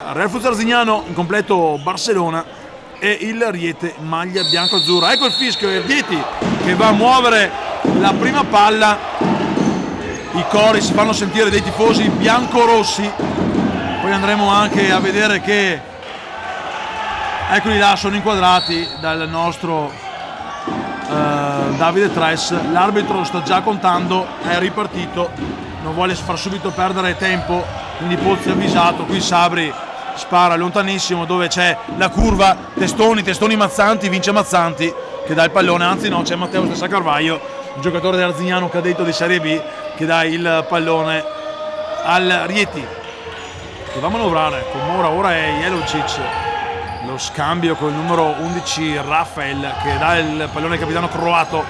Real Fuzza Arzignano in completo Barcellona e il Rieti maglia bianco-azzurra. Ecco il fischio e Rieti che va a muovere la prima palla. I cori si fanno sentire dei tifosi biancorossi. Poi andremo anche a vedere che eccoli là, sono inquadrati dal nostro Davide Tres. L'arbitro sta già contando, è ripartito, non vuole far subito perdere tempo, quindi Pozzi è avvisato. Qui Sabri spara lontanissimo dove c'è la curva, testoni Mazzanti, vince Mazzanti che dà il pallone, anzi no, c'è Matteo Stessa Carvaio, il giocatore dell'Arzignano cadetto di Serie B, che dà il pallone al Rieti che va a manovrare con Mora. Ora è Jelocic, lo scambio con il numero 11 Rafael che dà il pallone al capitano croato.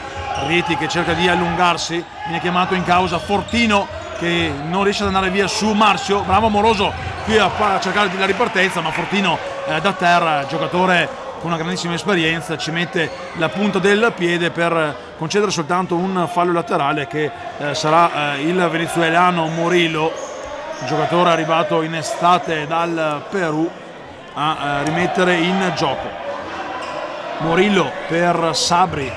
Rieti che cerca di allungarsi, viene chiamato in causa Fortino che non riesce ad andare via su Marcio. Bravo Amoroso qui a cercare la ripartenza, ma Fortino da terra, giocatore con una grandissima esperienza, ci mette la punta del piede per concedere soltanto un fallo laterale che sarà il venezuelano Murillo, giocatore arrivato in estate dal Perù, a rimettere in gioco. Murillo per Sabri,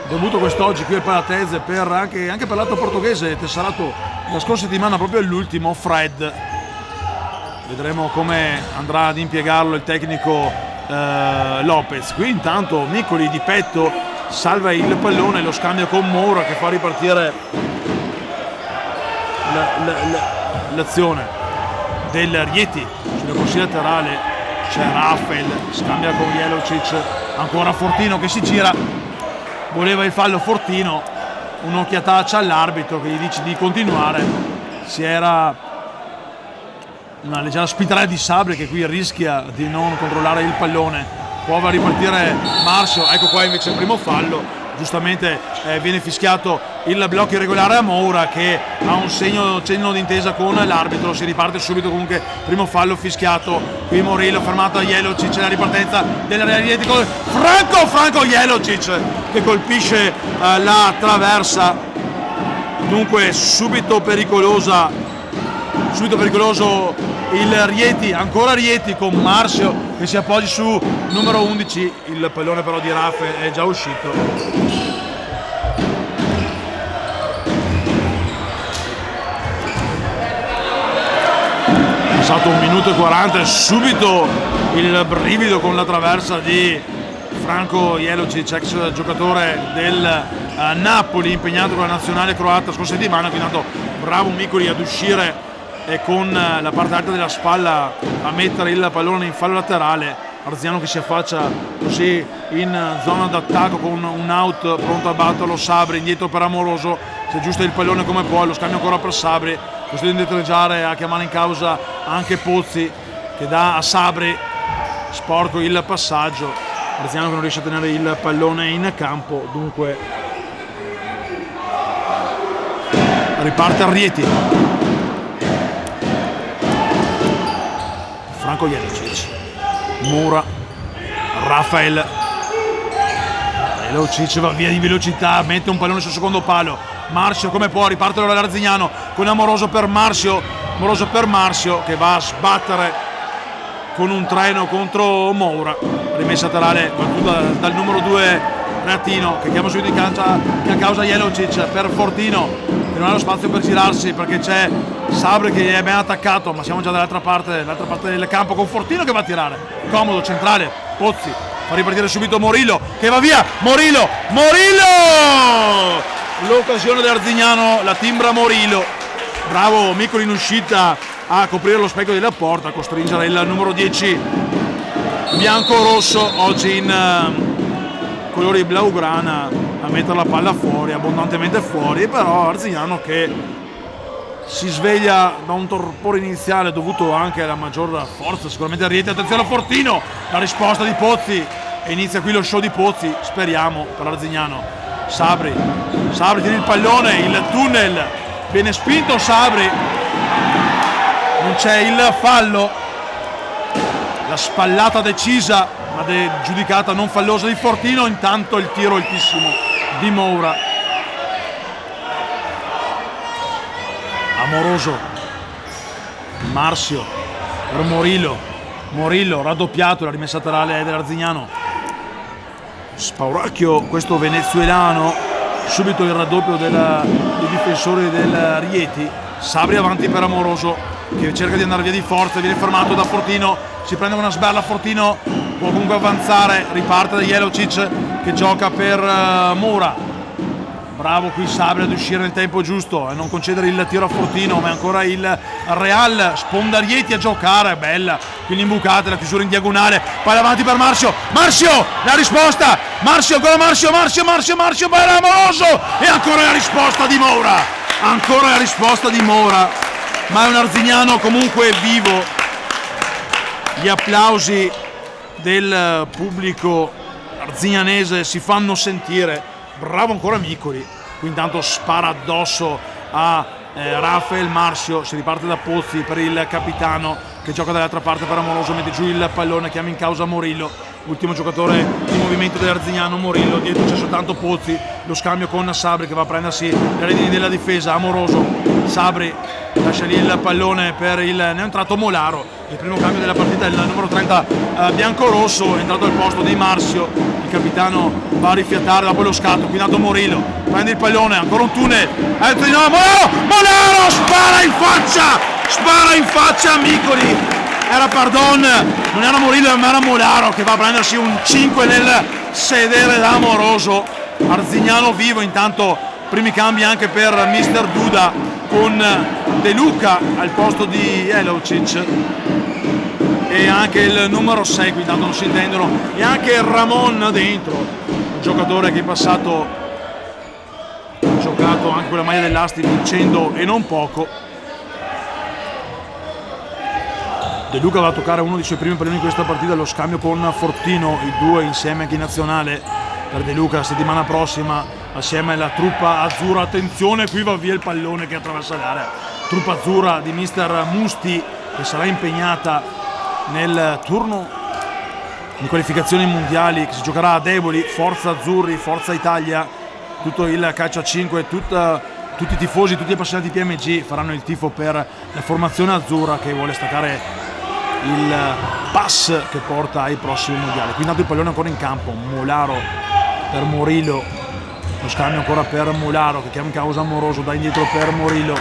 debutto quest'oggi qui al Palatese per anche per l'altro portoghese tesserato la scorsa settimana proprio all'ultimo, Fred. Vedremo come andrà ad impiegarlo il tecnico Lopez. Qui intanto Micoli di petto salva il pallone, lo scambio con Moura che fa ripartire l'azione del Rieti. Sulla corsia laterale c'è Rafael, scambia con Jelocic, ancora Fortino che si gira, voleva il fallo Fortino, un'occhiataccia all'arbitro che gli dice di continuare. Si era una leggera spintarella di Sabri che qui rischia di non controllare il pallone, prova a ripartire Marcio, ecco qua invece il primo fallo. Giustamente viene fischiato il blocco irregolare a Moura che ha un cenno d'intesa con l'arbitro, si riparte subito. Comunque primo fallo fischiato. Qui Murillo fermato a Jelocic, la ripartenza della Real Rieti con Franco Jelocic che colpisce la traversa. Dunque subito pericoloso il Rieti, ancora Rieti con Marcio che si appoggia su numero 11, il pallone però di Rafa è già uscito. Passato 1 minuto e 40 e subito il brivido con la traversa di Franco Jelocic, ex giocatore del Napoli, impegnato con la nazionale croata scorsa settimana. Quindi tanto bravo Micoli ad uscire e con la parte alta della spalla a mettere il pallone in fallo laterale. Arzignano che si affaccia così in zona d'attacco con un out pronto a batterlo. Sabri indietro per Amoroso, si aggiusta il pallone come può, lo scambio ancora per Sabri, costretto a indietreggiare, a chiamare in causa anche Pozzi che dà a Sabri, sporco il passaggio. Arzignano che non riesce a tenere il pallone in campo, dunque riparte a Rieti. Franco Jelocic, Moura, Rafael, Jelocic va via di velocità, mette un pallone sul secondo palo. Marcio come può, riparte ora l'Arzignano con Amoroso per Marcio che va a sbattere con un treno contro Moura. Rimessa laterale battuta dal numero 2 Reatino che chiama subito in causa Jelocic per Fortino che non ha lo spazio per girarsi perché c'è Sabri che è ben attaccato, ma siamo già dall'altra parte del campo con Fortino che va a tirare comodo, centrale. Pozzi fa ripartire subito Murillo che va via. Murillo, l'occasione dell'Arzignano la timbra Murillo, bravo Micoli in uscita a coprire lo specchio della porta, a costringere il numero 10 bianco-rosso, oggi in colori blaugrana, a mettere la palla fuori, abbondantemente fuori. Però Arzignano che si sveglia da un torpore iniziale dovuto anche alla maggior forza sicuramente a Rieti. Attenzione a Fortino, la risposta di Pozzi e inizia qui lo show di Pozzi, speriamo per Arzignano. Sabri tiene il pallone, il tunnel, viene spinto Sabri, non c'è il fallo, la spallata decisa ma giudicata non fallosa di Fortino. Intanto il tiro altissimo di Moura. Amoroso, Marcio per Morillo raddoppiato, la rimessa laterale dell'Arzignano. Spauracchio questo venezuelano, subito il raddoppio dei difensori del Rieti. Sabri avanti per Amoroso che cerca di andare via di forza, viene fermato da Fortino, si prende una sberla, Fortino può comunque avanzare, riparte da Jelocic che gioca per Mura. Bravo qui Sabri ad uscire nel tempo giusto e non concedere il tiro a Fortino, ma è ancora il Real, sponda Rieti a giocare, bella, quindi imbucata, la chiusura in diagonale, poi avanti per Marcio, la risposta, ancora Marcio, bella Amoroso e ancora la risposta di Mora, ma è un Arzignano comunque vivo. Gli applausi del pubblico arzignanese si fanno sentire. Bravo ancora Micoli, qui intanto spara addosso a Rafael Marcio, si riparte da Pozzi per il capitano che gioca dall'altra parte per Amoroso, mette giù il pallone, chiama in causa Morillo, ultimo giocatore di movimento dell'Arzignano Morillo, dietro c'è soltanto Pozzi, lo scambio con Sabri che va a prendersi le redini della difesa. Amoroso, Sabri lascia lì il pallone per ne è entrato Molaro, il primo cambio della partita, il numero 30 biancorosso, è entrato al posto di Marcio, il capitano va a rifiatare dopo lo scatto, qui dato Morillo, prende il pallone, ancora un tunnel, Molaro spara in faccia a Micoli, era Pardon, non era Morillo ma era Molaro che va a prendersi un 5 nel sedere da Amoroso. Arzignano vivo, intanto primi cambi anche per Mister Duda con De Luca al posto di Jelocic e anche il numero 6, qui tanto non si intendono, e anche Ramon dentro, un giocatore che in passato ha giocato anche con la maglia dell'Asti vincendo e non poco. De Luca va a toccare uno dei suoi primi palloni in questa partita, lo scambio con Fortino, i due insieme anche in nazionale per De Luca la settimana prossima assieme alla truppa azzurra. Attenzione, qui va via il pallone che attraversa l'area, truppa azzurra di mister Musti che sarà impegnata nel turno di qualificazioni mondiali che si giocherà a Deboli. Forza Azzurri, Forza Italia, tutto il calcio a 5, tutti i tifosi, tutti gli appassionati PMG faranno il tifo per la formazione azzurra che vuole staccare il pass che porta ai prossimi mondiali. Qui intanto il pallone ancora in campo, Molaro per Morillo, lo scambio ancora per Molaro che chiama in causa Amoroso, dà indietro per Morillo,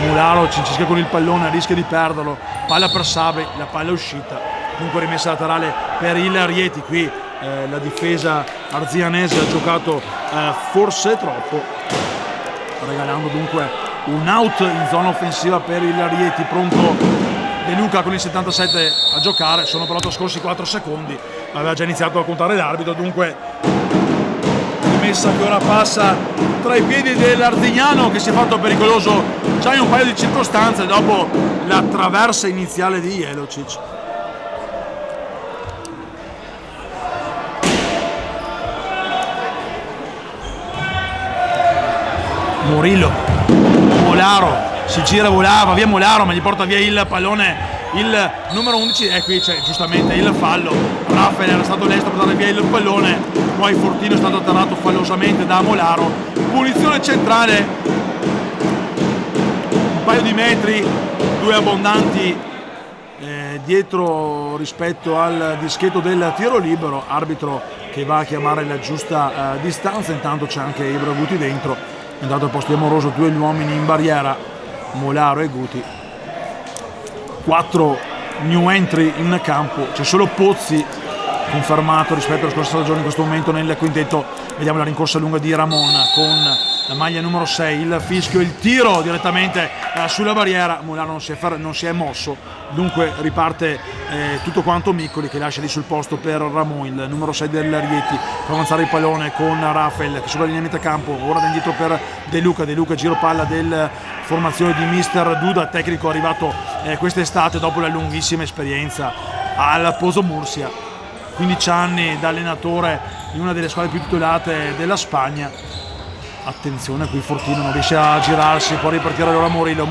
Molaro cincisca con il pallone, rischia di perderlo, palla per Sabri, la palla è uscita, dunque rimessa laterale per il Rieti. Qui la difesa arzianese ha giocato forse troppo, regalando dunque un out in zona offensiva per il Rieti. Pronto De Luca con il 77 a giocare, sono però trascorsi 4 secondi, aveva già iniziato a contare l'arbitro, dunque rimessa che ora passa tra i piedi dell'Arzignano che si è fatto pericoloso già in un paio di circostanze dopo la traversa iniziale di Jelocic. Molaro si gira, volava via Molaro ma gli porta via il pallone il numero 11 e qui c'è giustamente il fallo. Raffaele era stato lento per dare via il pallone, poi Fortino è stato atterrato fallosamente da Molaro. Punizione centrale, un paio di metri, due abbondanti dietro rispetto al dischetto del tiro libero, arbitro che va a chiamare la giusta distanza. Intanto c'è anche Ibra Guti dentro, è andato al posto di Amoroso, due gli uomini in barriera, Molaro e Guti. 4 new entry in campo, c'è solo Pozzi confermato rispetto alla scorsa stagione in questo momento nel quintetto. Vediamo la rincorsa lunga di Ramon con la maglia numero 6, il fischio, il tiro direttamente sulla barriera. Molaro non si è mosso, dunque riparte tutto quanto Micoli che lascia lì sul posto per Ramon, il numero 6 del Rieti, fa avanzare il pallone con Rafael che sopra la linea metà campo, ora da indietro per De Luca, giro palla del formazione di mister Duda, tecnico arrivato quest'estate dopo la lunghissima esperienza al Pozo Murcia, 15 anni da allenatore in una delle squadre più titolate della Spagna. Attenzione, qui Fortino non riesce a girarsi, può ripartire allora Morillo,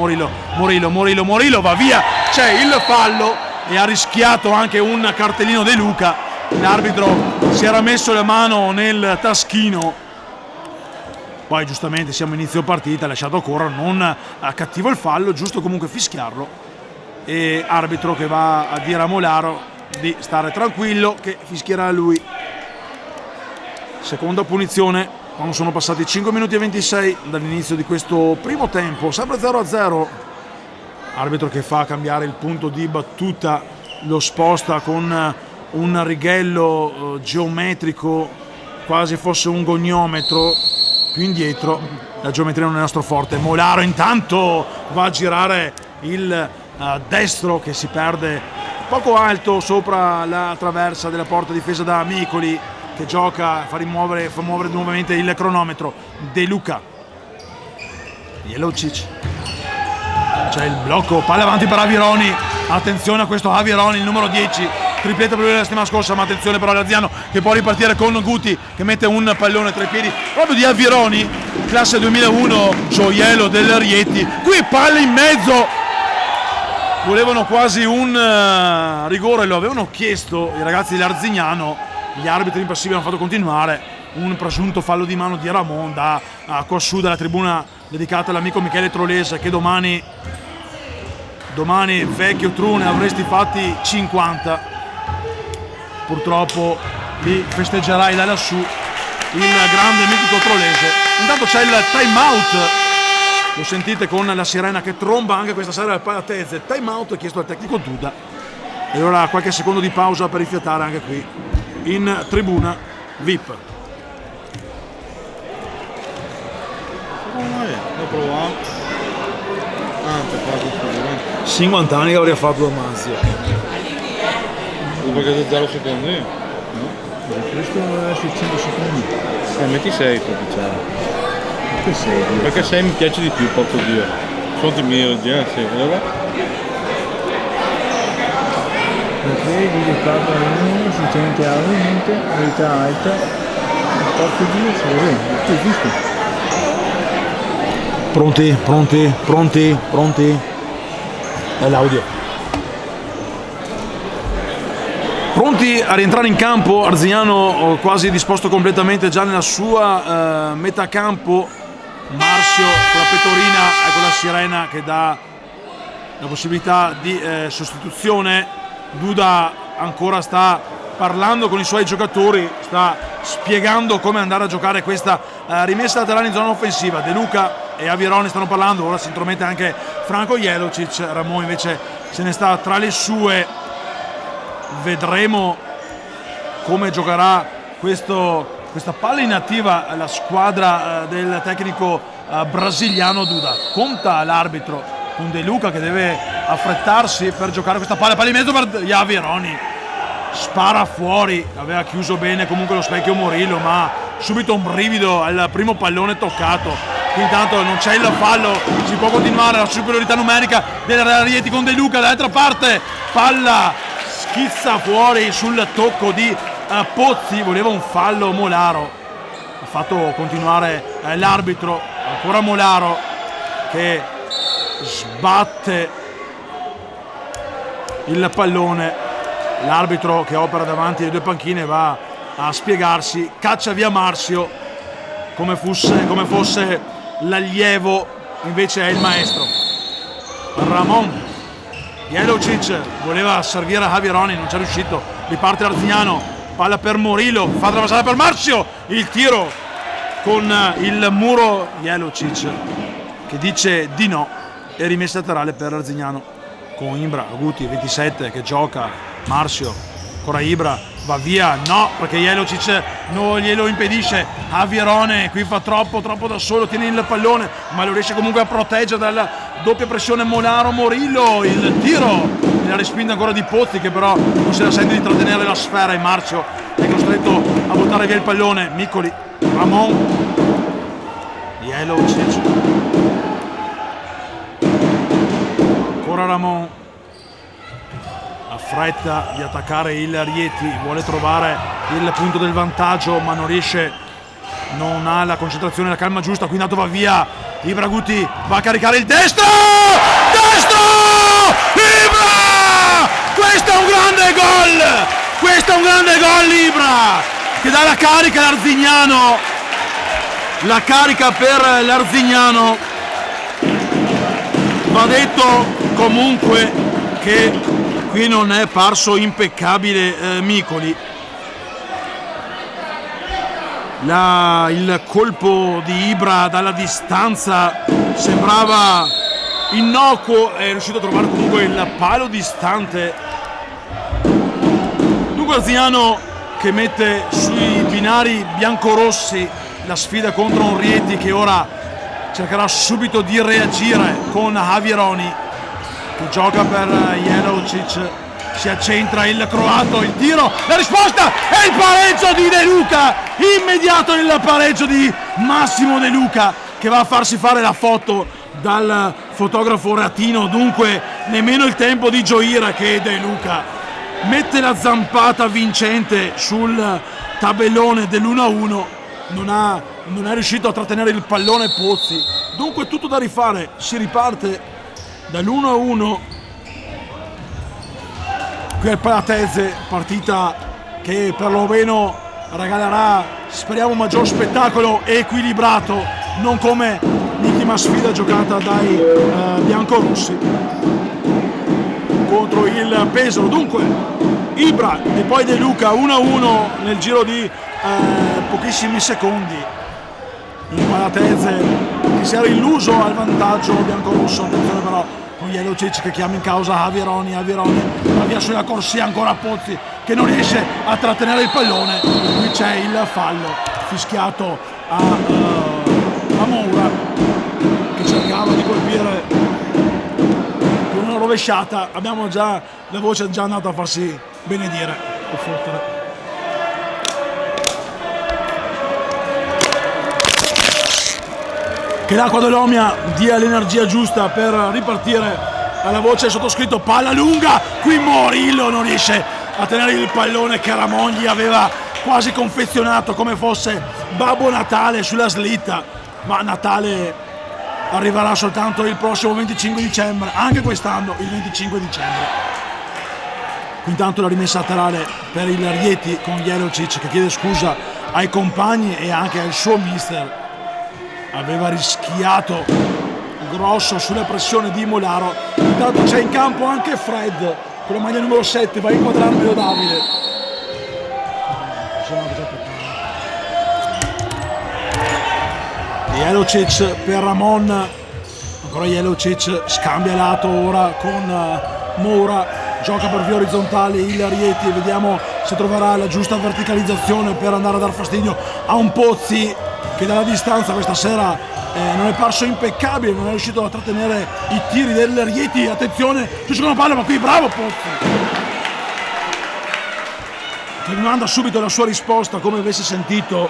va via, c'è il fallo e ha rischiato anche un cartellino De Luca. L'arbitro si era messo la mano nel taschino poi giustamente siamo inizio partita, ha lasciato correre, non cattivo il fallo, giusto comunque fischiarlo, e arbitro che va a dire a Molaro di stare tranquillo che fischierà lui. Seconda punizione quando sono passati 5 minuti e 26 dall'inizio di questo primo tempo, sempre 0-0. Arbitro che fa cambiare il punto di battuta, lo sposta con un righello geometrico, quasi fosse un goniometro più indietro. La geometria non è il nostro forte. Molaro intanto va a girare il destro che si perde poco alto sopra la traversa della porta difesa da Micoli, che gioca, fa muovere nuovamente il cronometro. De Luca, Jelocic, c'è il blocco, palla avanti per Avironi, attenzione a questo Avironi, il numero 10, tripletta per lui la settimana scorsa, ma attenzione però all'Arziano che può ripartire con Guti che mette un pallone tra i piedi proprio di Avironi, classe 2001, gioiello del Rieti. Qui palla in mezzo, volevano quasi un rigore, lo avevano chiesto i ragazzi dell'Arzignano, gli arbitri impassibili hanno fatto continuare. Un presunto fallo di mano di Ramon da quassù dalla tribuna dedicata all'amico Michele Trolese, che domani vecchio Trune avresti fatti 50, purtroppo li festeggerai da lassù il grande mitico Trolese. Intanto c'è il time out, lo sentite con la sirena che tromba anche questa sera al Palatese. Time out chiesto al tecnico Duda, e ora qualche secondo di pausa per rifiatare anche qui in tribuna VIP. Lo proviamo. 50 anni che avrei fatto da Mazia. Perché 0 secondi? No? Questo è sui 5 secondi. Metti 6 per diciamo. Che 6? Perché 6 mi piace di più, porco Dio. Sono di mio, già, sì. Perché video carta almeno, sicuramente almeno, qualità alta. Porco Dio, sei giusto. Pronti? È l'audio. Pronti a rientrare in campo, Arzignano quasi disposto completamente già nella sua metà campo. Marzio con la pettorina e con la sirena che dà la possibilità di sostituzione. Duda ancora sta parlando con i suoi giocatori, sta spiegando come andare a giocare questa rimessa laterale in zona offensiva. De Luca e Avironi stanno parlando, ora si intromette anche Franco Jelocic, Ramon invece se ne sta tra le sue. Vedremo come giocherà questa palla inattiva la squadra del tecnico brasiliano Duda. Conta l'arbitro con De Luca che deve affrettarsi per giocare questa palla in mezzo per Avironi, spara fuori, aveva chiuso bene comunque lo specchio Morillo, ma subito un brivido al primo pallone toccato. Qui intanto non c'è il fallo, si può continuare la superiorità numerica della Rieti con De Luca. Dall'altra parte palla schizza fuori sul tocco di Pozzi, voleva un fallo Molaro, ha fatto continuare l'arbitro. Ancora Molaro che sbatte il pallone, l'arbitro che opera davanti alle due panchine va a spiegarsi, caccia via Marzio come fosse l'allievo, invece è il maestro. Ramon, Jelocic voleva servire a Avironi, non c'è riuscito, riparte l'Arzignano, palla per Morillo, fa traversare per Marzio, il tiro con il muro, Jelocic che dice di no, e rimessa laterale per l'Arzignano con Ibra, Guti 27 che gioca, Marzio, ancora Ibra, va via, no, perché Jelocic non glielo impedisce. Avirone qui fa troppo da solo, tiene il pallone, ma lo riesce comunque a proteggere dalla doppia pressione Molaro. Morillo, il tiro, la respinta ancora di Pozzi che però non se la sente di trattenere la sfera, e Marzio è costretto a buttare via il pallone. Micoli, Ramon, Jelocic, ancora Ramon, fretta di attaccare il Rieti, vuole trovare il punto del vantaggio ma non riesce, non ha la concentrazione e la calma giusta. Qui intanto va via Ibra, Guti va a caricare il destro, Ibra, questo è un grande gol Ibra che dà la carica all'Arzignano, la carica per l'Arzignano. Va detto comunque che qui non è parso impeccabile Micoli. Il colpo di Ibra dalla distanza sembrava innocuo, è riuscito a trovare comunque il palo distante. Dunque Arzignano che mette sui binari biancorossi la sfida contro un Rieti che ora cercherà subito di reagire con Javieroni che gioca per Jelocic, si accentra il croato, il tiro, la risposta è il pareggio di De Luca, immediato il pareggio di Massimo De Luca che va a farsi fare la foto dal fotografo Ratino. Dunque nemmeno il tempo di gioire che De Luca mette la zampata vincente sul tabellone dell'1-1, non è riuscito a trattenere il pallone Pozzi, dunque tutto da rifare, si riparte dall'1-1 qui al Palatese, partita che perlomeno regalerà, speriamo, maggior spettacolo e equilibrato, non come l'ultima sfida giocata dai biancorossi contro il Pesaro. Dunque Ibra e poi De Luca 1-1 nel giro di pochissimi secondi. Il Palatese che si era illuso al vantaggio biancorosso, attenzione però con Jelocic che chiama in causa Javieroni va via sulla corsia, ancora Pozzi che non riesce a trattenere il pallone. Qui c'è il fallo fischiato a Moura che cercava di colpire con una rovesciata. Abbiamo già, la voce è già andata a farsi benedire per fortuna. Che l'acqua dell'Omia dia l'energia giusta per ripartire. Alla voce sottoscritto, palla lunga, qui Morillo non riesce a tenere il pallone che Ramon gli aveva quasi confezionato come fosse Babbo Natale sulla slitta, ma Natale arriverà soltanto il prossimo 25 dicembre, anche quest'anno il 25 dicembre. Intanto la rimessa laterale per il Rieti con Jelocic che chiede scusa ai compagni e anche al suo mister. Aveva rischiato grosso sulla pressione di Molaro. Intanto c'è in campo anche Fred con la maglia numero 7, va a inquadrarmelo Davide. Jelocic per Ramon, ancora Jelocic, scambia lato ora con Moura, gioca per via orizzontale il Rieti, vediamo se troverà la giusta verticalizzazione per andare a dar fastidio a un Pozzi che dalla distanza questa sera non è parso impeccabile, non è riuscito a trattenere i tiri del Rieti. Attenzione sul secondo palo, ma qui bravo Pozzi che mi manda subito la sua risposta come avesse sentito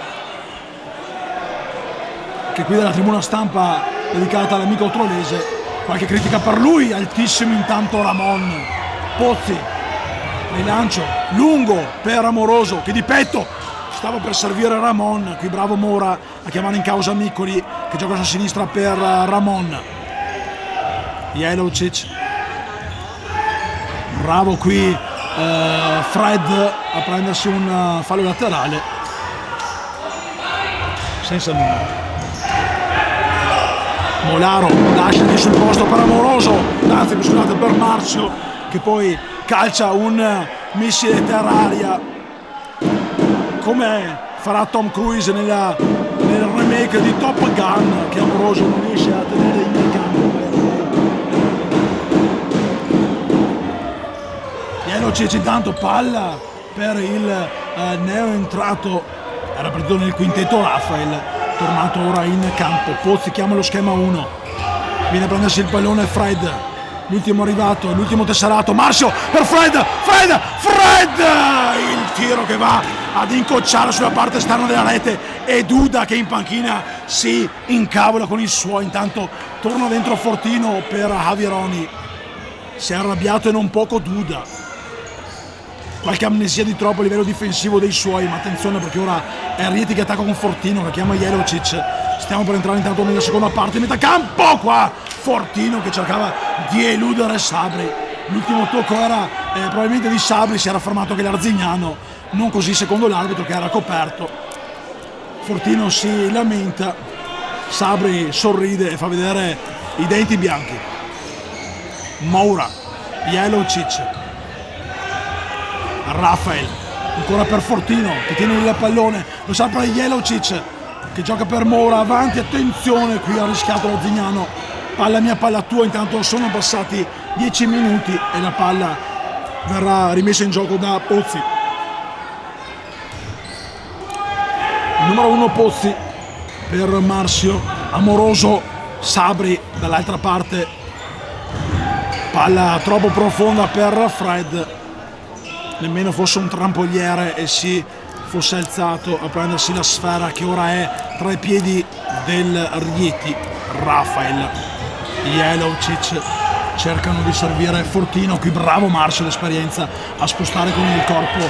che qui dalla tribuna stampa dedicata all'amico trolese qualche critica per lui. Altissimo intanto Ramon, Pozzi, rilancio lungo per Amoroso che di petto stava per servire Ramon, qui bravo Moura a chiamare in causa Micoli che gioca a sinistra per Ramon. Jelocic, bravo qui Fred a prendersi un fallo laterale senza nulla. Molaro lascia lì sul posto per Amoroso, anzi scusate per Marcio che poi calcia un missile terra-aria come farà Tom Cruise nel remake di Top Gun che Amoroso non riesce a tenere in campo. Jelocic intanto palla per il neoentrato, era partito nel quintetto Rafael, tornato ora in campo. Pozzi chiama lo schema 1, viene a prendersi il pallone Fred, l'ultimo arrivato, l'ultimo tesserato, Marcio per Fred, il tiro che va ad incocciare sulla parte esterna della rete e Duda che in panchina si incavola con il suo. Intanto torna dentro Fortino per Javieroni, si è arrabbiato e non poco Duda, qualche amnesia di troppo a livello difensivo dei suoi, ma attenzione perché ora è Rieti che attacca con Fortino che chiama Jelocic. Stiamo per entrare intanto nella seconda parte, metà campo qua Fortino che cercava di eludere Sabri, l'ultimo tocco era probabilmente di Sabri, si era fermato che l'Arzignano, non così secondo l'arbitro che era coperto. Fortino si lamenta Sabri sorride e fa vedere i denti bianchi. Moura, Jelocic, Rafael, ancora per Fortino che tiene il pallone, lo sa per Jelocic che gioca per Moura, avanti, attenzione, qui ha rischiato lo Zignano, palla mia, palla tua, intanto sono passati 10 minuti e la palla verrà rimessa in gioco da Pozzi. Numero 1 Pozzi per Marzio, Amoroso, Sabri dall'altra parte, palla troppo profonda per Fred, nemmeno fosse un trampoliere e si fosse alzato a prendersi la sfera che ora è tra i piedi del Rieti. Rafael, Jelocic cercano di servire Fortino, qui bravo Marzio, l'esperienza a spostare con il corpo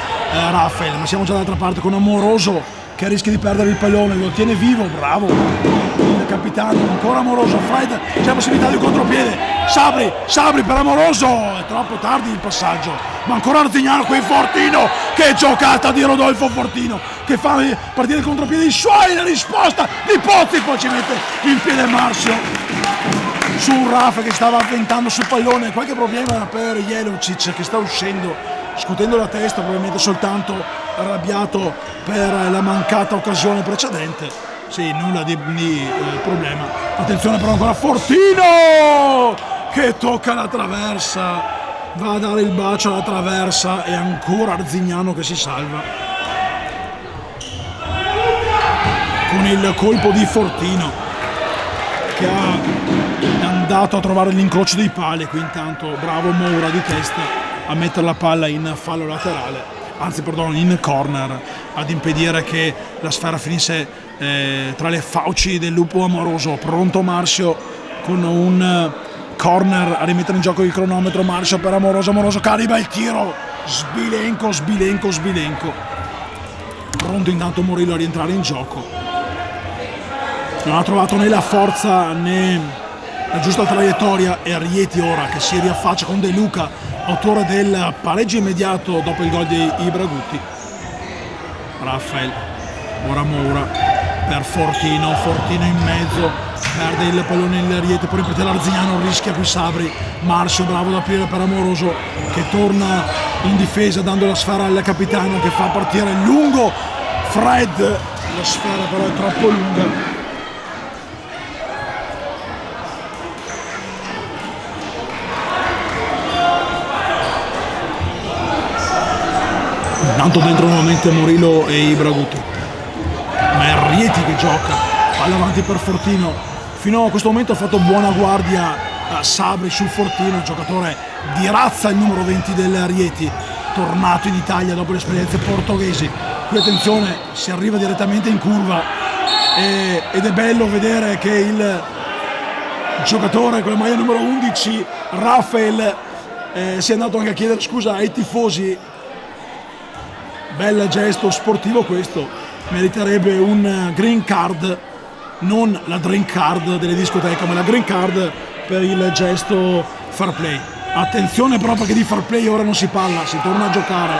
Rafael, ma siamo già dall'altra parte con Amoroso che rischia di perdere il pallone, lo tiene vivo, bravo il capitano, ancora Amoroso, Fred, c'è la possibilità di contropiede, Sabri per Amoroso, è troppo tardi il passaggio, ma ancora Arzignano qui, Fortino, che giocata di Rodolfo Fortino, che fa partire il contropiede di suoi, la risposta di Pozzi, poi ci mette il piede Marzio su un Rafa che stava avventando sul pallone, qualche problema era per Jelocic che sta uscendo, scotendo la testa, probabilmente soltanto arrabbiato per la mancata occasione precedente. Sì, nulla di problema. Attenzione però ancora Fortino che tocca la traversa, va a dare il bacio alla traversa e ancora Arzignano che si salva con il colpo di Fortino che è andato a trovare l'incrocio dei pali. Qui intanto bravo Moura di testa a mettere la palla in fallo laterale, anzi perdono, in corner, ad impedire che la sfera finisse tra le fauci del lupo Amoroso. Pronto Marzio con un corner a rimettere in gioco il cronometro. Marzio per Amoroso carica il tiro, sbilenco. Pronto intanto Murillo a rientrare in gioco, non ha trovato né la forza né la giusta traiettoria e Rieti ora che si riaffaccia con De Luca, autore del pareggio immediato dopo il gol di Ibragutti. Rafael, ora Moura per Fortino in mezzo, perde il pallone il Rieti, poi ripete l'Arzignano, rischia qui Sabri, Marzio bravo da aprire per Amoroso che torna in difesa dando la sfera al capitano che fa partire lungo Fred, la sfera però è troppo lunga. Tanto dentro nuovamente Murillo e Ibragutti, ma è Rieti che gioca, palla avanti per Fortino, fino a questo momento ha fatto buona guardia a Sabri su Fortino, giocatore di razza, il numero 20 del Rieti, tornato in Italia dopo le esperienze portoghesi. Qui attenzione, si arriva direttamente in curva ed è bello vedere che il giocatore con la maglia numero 11 Rafael si è andato anche a chiedere scusa ai tifosi. Bel gesto sportivo questo, meriterebbe un green card, non la drink card delle discoteche, ma la green card per il gesto fair play. Attenzione però perché di fair play ora non si parla, si torna a giocare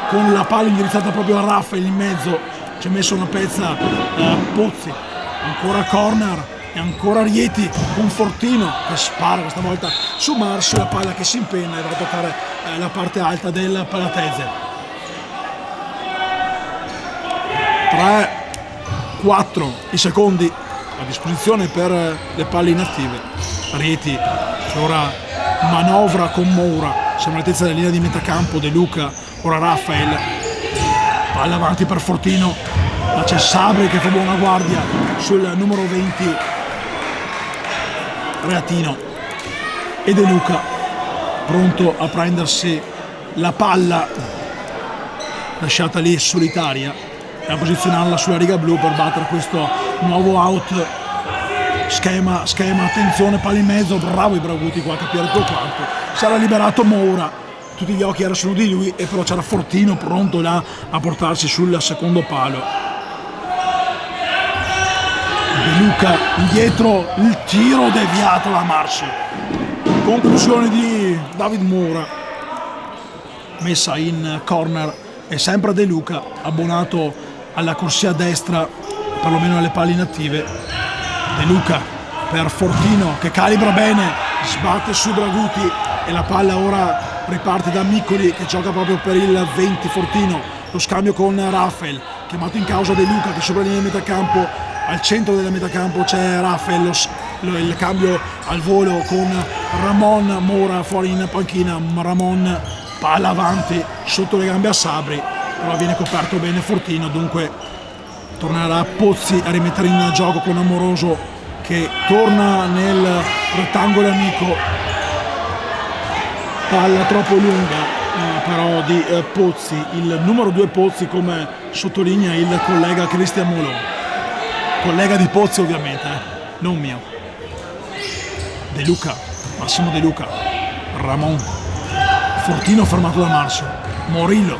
con la palla indirizzata proprio a Raffaele in mezzo, ci ha messo una pezza Pozzi, ancora corner e ancora Rieti con Fortino che spara questa volta su Marzio, la palla che si impenna e va a toccare la parte alta del Palatese. 3-4 i secondi a disposizione per le palle inattive. Rieti che ora manovra con Moura, siamo all'altezza della linea di metacampo. De Luca, ora Rafael, palla avanti per Fortino, ma c'è Sabri che fa buona guardia sul numero 20 Reatino e De Luca pronto a prendersi la palla lasciata lì solitaria e a posizionarla sulla riga blu per battere questo nuovo out. Schema, attenzione, palla in mezzo, bravo Ibragutti qua a capire tutto quanto. Sarà liberato Moura, tutti gli occhi erano su di lui e però c'era Fortino pronto là a portarsi sul secondo palo. De Luca indietro, il tiro deviato da Marzio. Conclusione di David Moura, messa in corner e sempre De Luca abbonato alla corsia destra, perlomeno alle palle inattive. De Luca per Fortino che calibra bene, sbatte su Braguti e la palla ora riparte da Miccoli che gioca proprio per il 20 Fortino. Lo scambio con Rafael, chiamato in causa De Luca che sopra la linea di metacampo, al centro della metacampo c'è Rafael, il cambio al volo con Ramon, Mora fuori in panchina, Ramon palla avanti sotto le gambe a Sabri, però viene coperto bene Fortino, dunque tornerà Pozzi a rimettere in gioco con Amoroso che torna nel rettangolo amico, palla troppo lunga però di Pozzi, il numero 2 Pozzi come sottolinea il collega Cristian Molon, collega di Pozzi ovviamente, non mio. De Luca, Massimo De Luca, Ramon, Fortino fermato da Marcio, Morillo,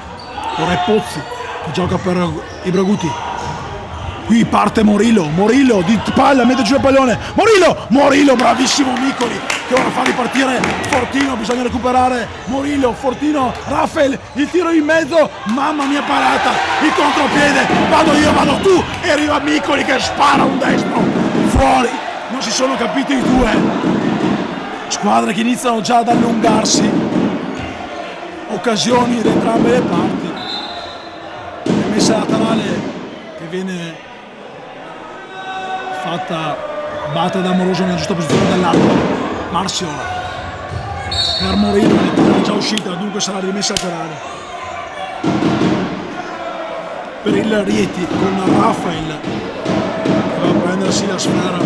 ora è Pozzi che gioca per i Braguti. Qui parte Morillo di palla, mette giù il pallone, Morillo, bravissimo Miccoli che ora fa ripartire Fortino, bisogna recuperare Morillo, Fortino, Rafael, il tiro in mezzo, mamma mia parata, il contropiede, vado tu e arriva Miccoli che spara un destro, fuori, non si sono capiti i due, squadre che iniziano già ad allungarsi, occasioni da entrambe le parti, rimessa laterale che viene fatta batta da Amoroso nella giusta posizione dall'alto. Marcio per Morillo, la palla è già uscita, dunque sarà rimessa laterale per il Rieti con Rafael che va a prendersi la sfera.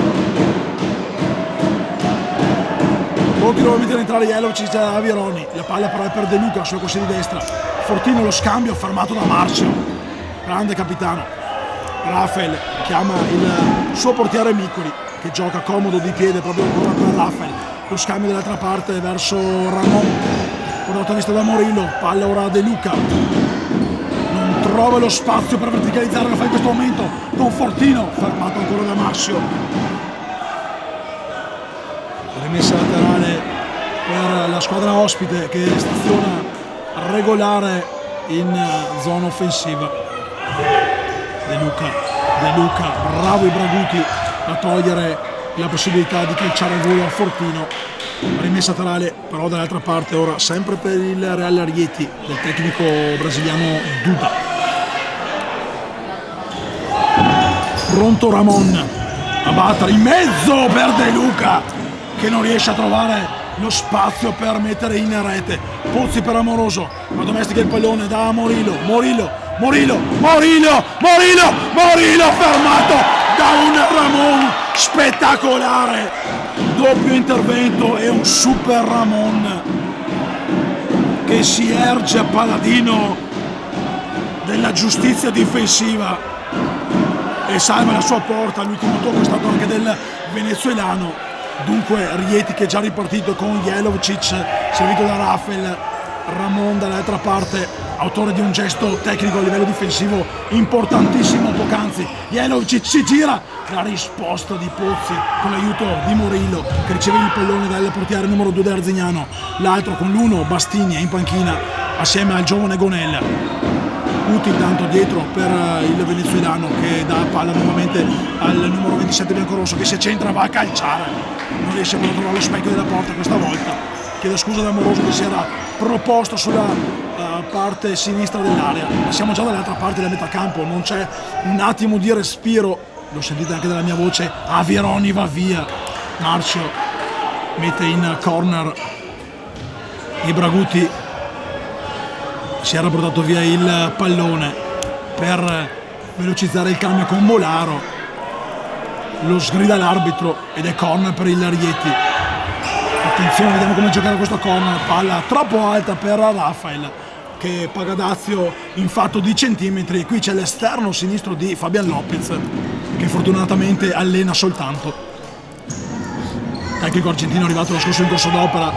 Pronti nuovamente ad entrare Jelovic da Avironi, la palla però è per De Luca sulla corsia di destra. Fortino lo scambio fermato da Marcio, grande capitano. Rafael chiama il suo portiere Miccoli che gioca comodo di piede proprio ancora per Rafael, lo scambio dall'altra parte verso Ramon, portato a vista da Morillo, palla ora a De Luca, non trova lo spazio per verticalizzare, lo fa in questo momento con Fortino, fermato ancora da Marcio, rimessa laterale per la squadra ospite che staziona regolare in zona offensiva. De Luca, bravo i Braguti a togliere la possibilità di calciare il volo a Fortino, rimessa laterale però dall'altra parte ora sempre per il Real Rieti del tecnico brasiliano Duda. Pronto Ramon a battere in mezzo per De Luca che non riesce a trovare lo spazio per mettere in rete. Pozzi per Amoroso, ma domestica il pallone da Morillo fermato da un Ramon spettacolare, doppio intervento e un super Ramon che si erge a paladino della giustizia difensiva e salva la sua porta. L'ultimo tocco è stato anche del venezuelano. Dunque Rieti che è già ripartito con Jelovic servito da Rafael, Ramon dall'altra parte, autore di un gesto tecnico a livello difensivo importantissimo poc'anzi. Jelovic si gira, la risposta di Pozzi con l'aiuto di Morillo che riceve il pallone dal portiere numero 2 dell'Arzignano, l'altro con l'1 Bastini in panchina assieme al giovane Gonella. Puti intanto dietro per il venezuelano che dà palla nuovamente al numero 27 biancorosso che si accentra, va a calciare, non riesce però a trovare lo specchio della porta questa volta, chiede scusa da Amoroso che si era proposto sulla parte sinistra dell'area, ma siamo già dall'altra parte della metacampo, non c'è un attimo di respiro, lo sentite anche dalla mia voce, Avironi va via, Marcio mette in corner i Braguti, si era portato via il pallone per velocizzare il cambio con Molaro, lo sgrida l'arbitro ed è corner per il Rieti. Attenzione, vediamo come giocare questo corner, palla troppo alta per Rafael che paga dazio in fatto di centimetri. Qui c'è l'esterno sinistro di Fabian Lopez che fortunatamente allena soltanto, tecnico argentino arrivato lo scorso in corso d'opera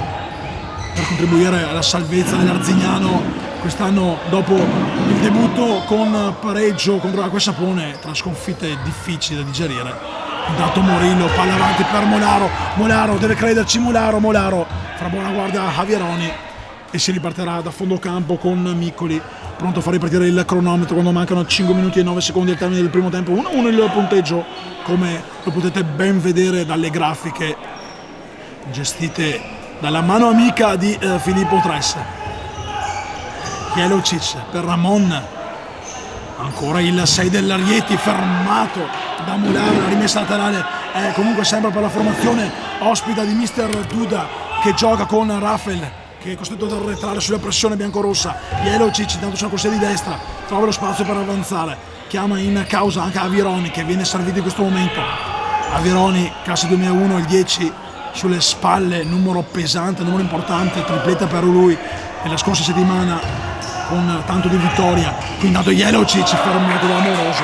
per contribuire alla salvezza dell'Arzignano quest'anno dopo il debutto con pareggio contro l'Acqua e Sapone, tra sconfitte difficili da digerire. Intanto Morillo, palla avanti per Molaro deve crederci, Molaro fra buona guardia a Javieroni e si ripartirà da fondo campo con Miccoli pronto a far ripartire il cronometro quando mancano 5 minuti e 9 secondi al termine del primo tempo. 1-1 il punteggio, come lo potete ben vedere dalle grafiche gestite dalla mano amica di Filippo Tres. Jelocic per Ramon, ancora il 6 della Rieti fermato da Mular, la rimessa laterale è comunque sempre per la formazione ospita di Mister Duda, che gioca con Rafael, che è costretto ad arretrare sulla pressione biancorossa. Jelocic intanto sulla corsia di destra trova lo spazio per avanzare, chiama in causa anche Avironi, che viene servito in questo momento. Avironi, classe 2001, il 10 sulle spalle, numero pesante, numero importante, tripletta per lui nella scorsa settimana con tanto di vittoria. Qui intanto Jelocic fermato da Amoroso,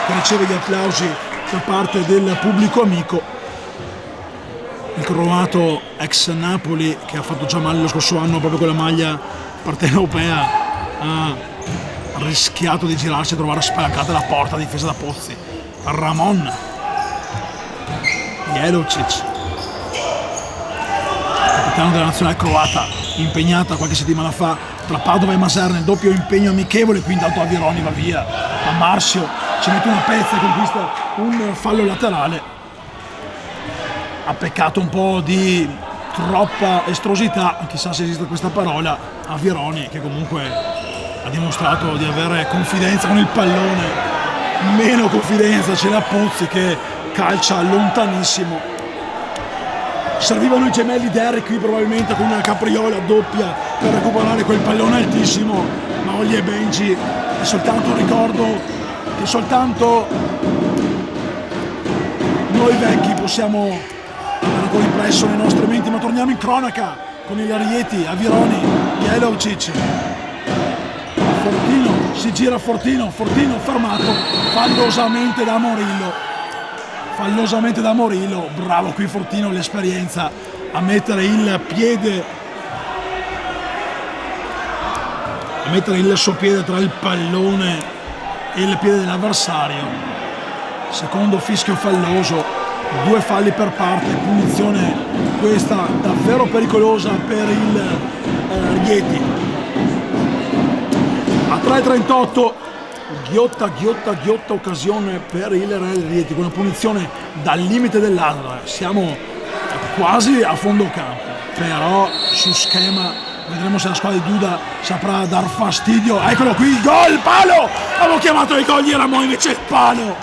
che riceve gli applausi da parte del pubblico amico. Il croato ex Napoli, che ha fatto già male lo scorso anno proprio con la maglia partenopea, ha rischiato di girarsi e trovare spalancata la porta difesa da Pozzi. Ramon, Jelocic, capitano della nazionale croata, impegnata qualche settimana fa tra Padova e Maser nel doppio impegno amichevole. Qui intanto Avironi va via, ma Marcio ci mette una pezza e conquista un fallo laterale. Ha peccato un po' di troppa estrosità, chissà se esiste questa parola, Avironi, che comunque ha dimostrato di avere confidenza con il pallone. Meno confidenza ce l'ha Pozzi, che calcia lontanissimo. Servivano i gemelli Derrick qui probabilmente con una capriola doppia per recuperare quel pallone altissimo, ma Olli e Benji è soltanto un ricordo che soltanto noi vecchi possiamo avere ancora impresso nei nostri menti. Ma torniamo in cronaca con il Rieti, Avironi, Jelocic, Fortino, si gira Fortino fermato fallosamente da Morillo, bravo qui Fortino, l'esperienza a mettere il piede, a mettere il suo piede tra il pallone e il piede dell'avversario. Secondo fischio falloso, 2 falli per parte, punizione questa davvero pericolosa per il Rieti. A 3:38 ghiotta occasione per il Real Rieti con una punizione dal limite dell'area. Siamo quasi a fondo campo, però su schema vedremo se la squadra di Duda saprà dar fastidio. Eccolo qui il gol, palo! Avevo chiamato il gol di Ramon, invece il palo,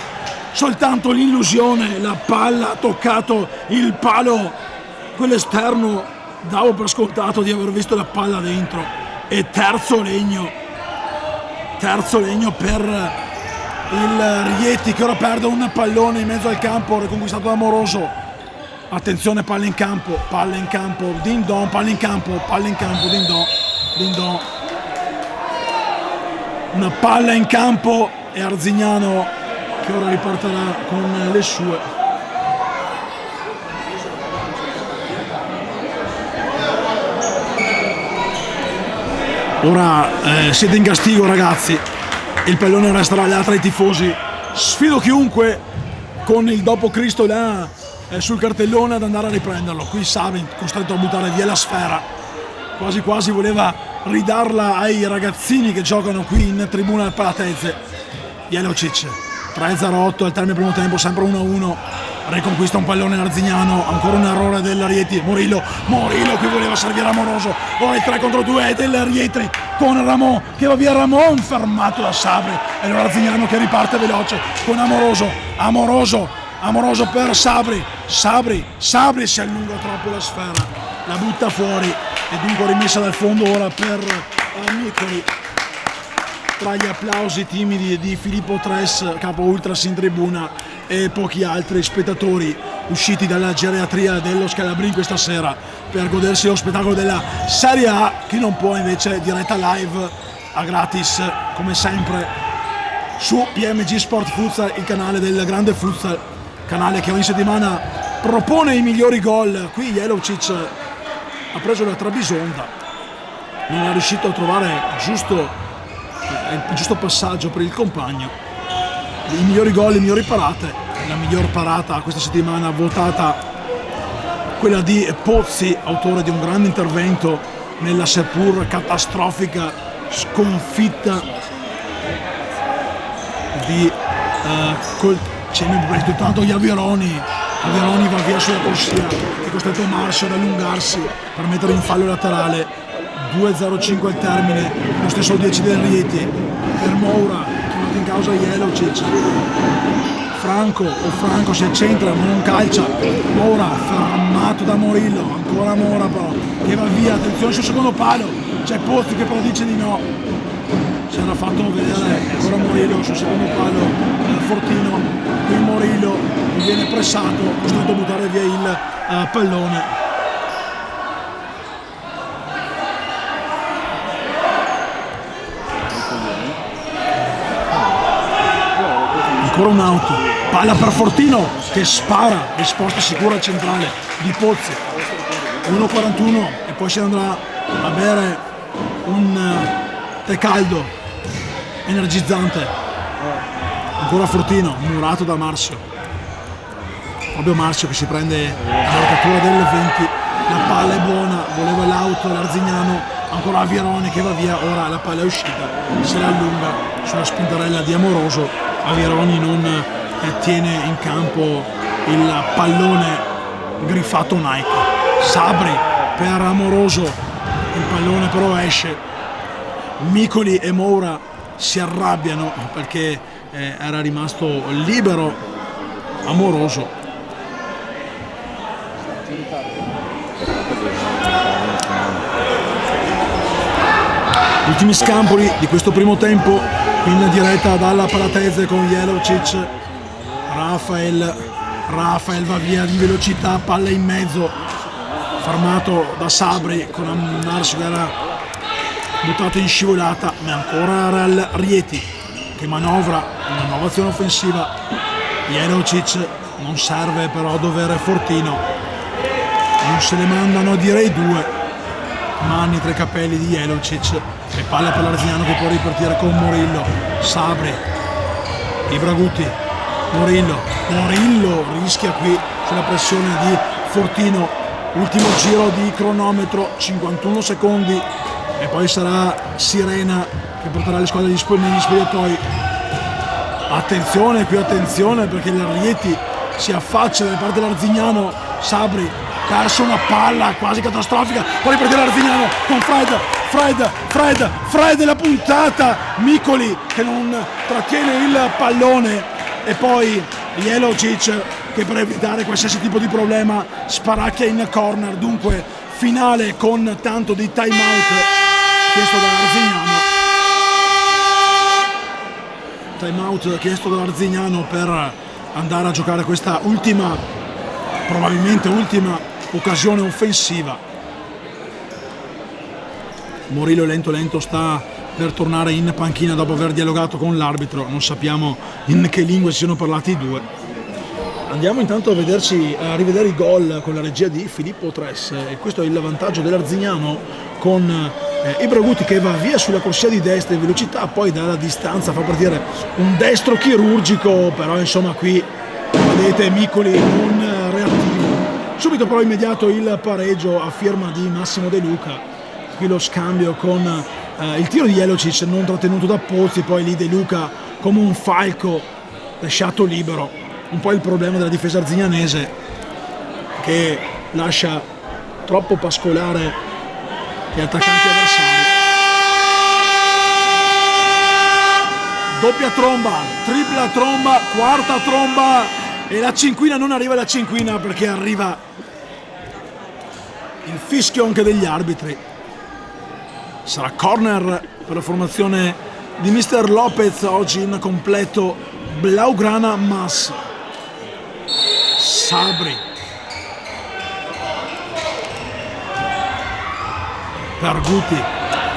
soltanto l'illusione, la palla ha toccato il palo, quell'esterno. Davo per scontato di aver visto la palla dentro. E terzo legno per il Rieti, che ora perde un pallone in mezzo al campo riconquistato da Amoroso. Attenzione, palla in campo, din don, palla in campo, din don. Una palla in campo e Arzignano che ora ripartirà con le sue. Ora siete in castigo, ragazzi, il pallone resterà là tra i tifosi. Sfido chiunque con il dopo Cristo là sul cartellone ad andare a riprenderlo. Qui Savin costretto a buttare via la sfera, quasi quasi voleva ridarla ai ragazzini che giocano qui in tribuna al Palatezze. Jelocic 3:08 al termine del primo tempo, sempre 1-1. Riconquista un pallone Arzignano, ancora un errore del Rieti. Morillo qui voleva servire Amoroso, ora il 3-2 del Rieti con Ramon, che va via. Ramon fermato da Sabri, e allora Arzignano che riparte veloce con Amoroso per Sabri si allunga troppo la sfera, la butta fuori e dunque rimessa dal fondo ora per Nicoli. Tra gli applausi timidi di Filippo Tres, capo ultras in tribuna, e pochi altri spettatori usciti dalla geriatria dello Scalabrini questa sera per godersi lo spettacolo della Serie A. Chi non può invece diretta live a gratis come sempre su PMG Sport Futsal, il canale del grande futsal, canale che ogni settimana propone i migliori gol. Qui Jelocic ha preso la trabisonda, non è riuscito a trovare il giusto passaggio per il compagno. I migliori gol, le migliori parate. La miglior parata questa settimana votata quella di Pozzi, autore di un grande intervento nella seppur catastrofica sconfitta di c'è intanto gli Averoni va via sulla corsia, è costretto Marcio ad allungarsi per mettere in fallo laterale. 2:05 al termine, lo stesso 10 del Rieti per Moura, chiamato in causa Jelocic. Franco si accentra ma non calcia. Moura fermato da Morillo, ancora Moura però che va via, attenzione sul secondo palo, c'è Pozzi che però dice di no, si era fatto vedere ancora Morillo sul secondo palo. Fortino, qui Morillo viene pressato, costretto a buttare via il pallone. Ancora un auto, palla per Fortino che spara, risposta sicura centrale di Pozzi. 1:41 e poi si andrà a bere un tè caldo energizzante. Ancora Fortino, murato da Marcio. Proprio Marcio che si prende la marcatura del 20. La palla è buona, voleva l'auto l'Arzignano. Ancora Avieroni che va via, ora la palla è uscita, se la allunga sulla spintarella di Amoroso. Avieroni non tiene in campo il pallone griffato Nike. Sabri per Amoroso, il pallone però esce. Micoli e Moura si arrabbiano perché era rimasto libero Amoroso. Ultimi scampoli di questo primo tempo in diretta dalla Palatese con Jelocic. Rafael va via di velocità, palla in mezzo, fermato da Sabri con Marcio che era buttato in scivolata, ma ancora il Rieti che manovra una nuova azione offensiva. Jelocic non serve però a dovere Fortino, non se le mandano, direi due mani tra i capelli di Jelocic e palla per l'Arzignano che può ripartire con Morillo. Sabri, Ibraguti, Morillo rischia qui sulla pressione di Fortino. Ultimo giro di cronometro, 51 secondi e poi sarà Sirena che porterà le squadre negli spogliatoi. Attenzione perché il Rieti si affaccia dalle parti dell'Arzignano. Sabri perso una palla quasi catastrofica, può ripartire l'Arzignano con Fred la puntata. Micoli che non trattiene il pallone e poi Jelocic che per evitare qualsiasi tipo di problema sparacchia in corner. Dunque finale con tanto di time out chiesto dall'Arzignano. Time out chiesto dall'Arzignano per andare a giocare questa probabilmente ultima occasione offensiva. Morillo lento sta per tornare in panchina dopo aver dialogato con l'arbitro, non sappiamo in che lingue si siano parlati i due. Andiamo intanto a rivedere i gol con la regia di Filippo Tres e questo è il vantaggio dell'Arzignano con Ibraguti che va via sulla corsia di destra in velocità, poi dalla distanza fa partire un destro chirurgico, però insomma qui vedete Micoli non reattivo. Subito però immediato il pareggio a firma di Massimo De Luca, qui lo scambio con il tiro di Jelocic non trattenuto da Pozzi, poi lì De Luca come un falco lasciato libero. Un po' il problema della difesa arzignanese che lascia troppo pascolare gli attaccanti avversari. Doppia tromba, tripla tromba, quarta tromba e la cinquina non arriva la cinquina perché arriva il fischio anche degli arbitri. Sarà corner per la formazione di Mister Lopez, oggi in completo blaugrana mas. Sabri per Guti,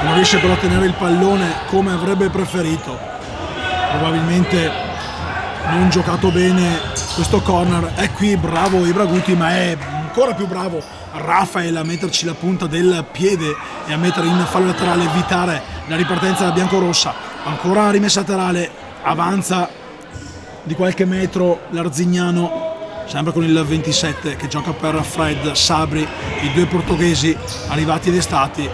non riesce però a tenere il pallone come avrebbe preferito, probabilmente non giocato bene questo corner. È qui bravo Ibraguti, ma è ancora più bravo Rafael a metterci la punta del piede e a mettere in fallo laterale, evitare la ripartenza biancorossa. Ancora rimessa laterale, avanza di qualche metro l'Arzignano, sempre con il 27 che gioca per Fred. Sabri, i due portoghesi arrivati ed estati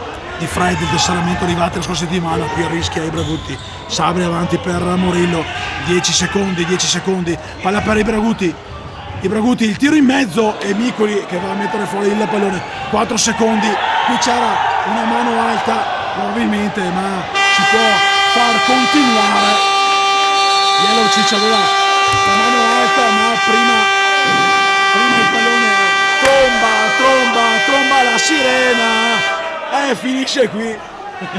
di Fred, il tesseramento arrivati la scorsa settimana, qui rischia Ibraguti, Sabri avanti per Morillo, 10 secondi, palla per Ibraguti, il tiro in mezzo e Micoli che va a mettere fuori il pallone, 4 secondi, qui c'era una mano alta probabilmente, ma si può far continuare. Jelocic aveva la mano alta, ma prima il pallone tromba la sirena e finisce qui.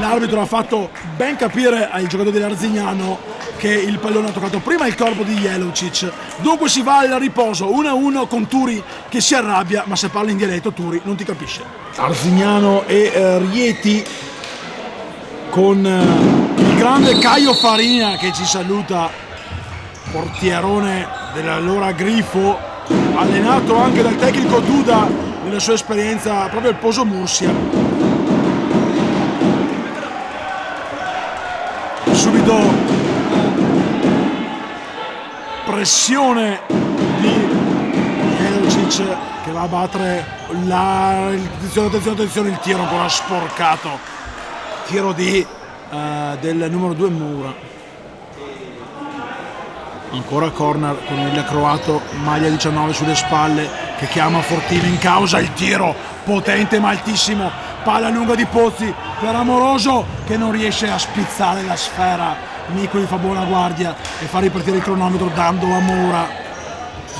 L'arbitro ha fatto ben capire ai giocatori dell'Arzignano che il pallone ha toccato prima il corpo di Jelocic, dunque si va al riposo 1-1 con Turi che si arrabbia, ma se parla in dialetto Turi non ti capisce. Arzignano e Rieti con il grande Caio Farina che ci saluta, portierone dell'allora Grifo, allenato anche dal tecnico Duda nella sua esperienza proprio al Poso Mursia. Subito pressione di Jelocic che va a battere attenzione, il tiro ancora sporcato, tiro del numero 2 Moura. Ancora corner con il croato, maglia 19 sulle spalle, che chiama Fortino in causa, il tiro potente ma altissimo, palla lunga di Pozzi per Amoroso che non riesce a spizzare la sfera. Nicoli fa buona guardia e fa ripartire il cronometro dando a Moura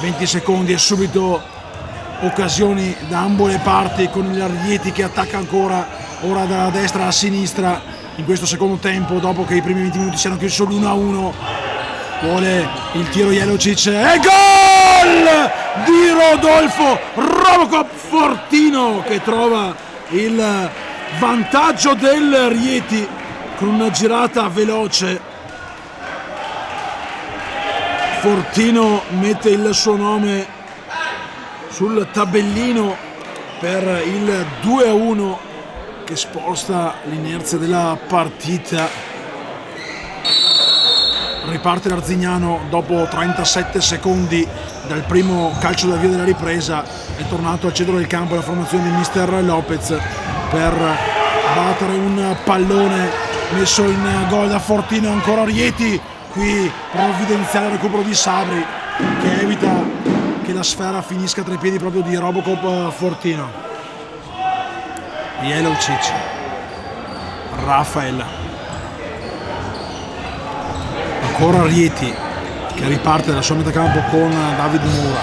20 secondi e subito occasioni da ambo le parti con il Rieti che attacca ancora, ora dalla destra alla sinistra in questo secondo tempo, dopo che i primi 20 minuti siano chiusi sull'1-1. Vuole il tiro Jelocic e gol di Rodolfo Robocop Fortino che trova il vantaggio del Rieti con una girata veloce. Fortino mette il suo nome sul tabellino per il 2-1 che sposta l'inerzia della partita. Riparte l'Arzignano dopo 37 secondi dal primo calcio d'avvio della ripresa, è tornato al centro del campo la formazione di Mister Lopez per battere un pallone messo in gol da Fortino. Ancora Rieti, qui provvidenziale recupero di Sabri che evita che la sfera finisca tra i piedi proprio di Robocop Fortino. Jelocic, Rafael, ancora Rieti che riparte dalla sua metà campo con David Moura,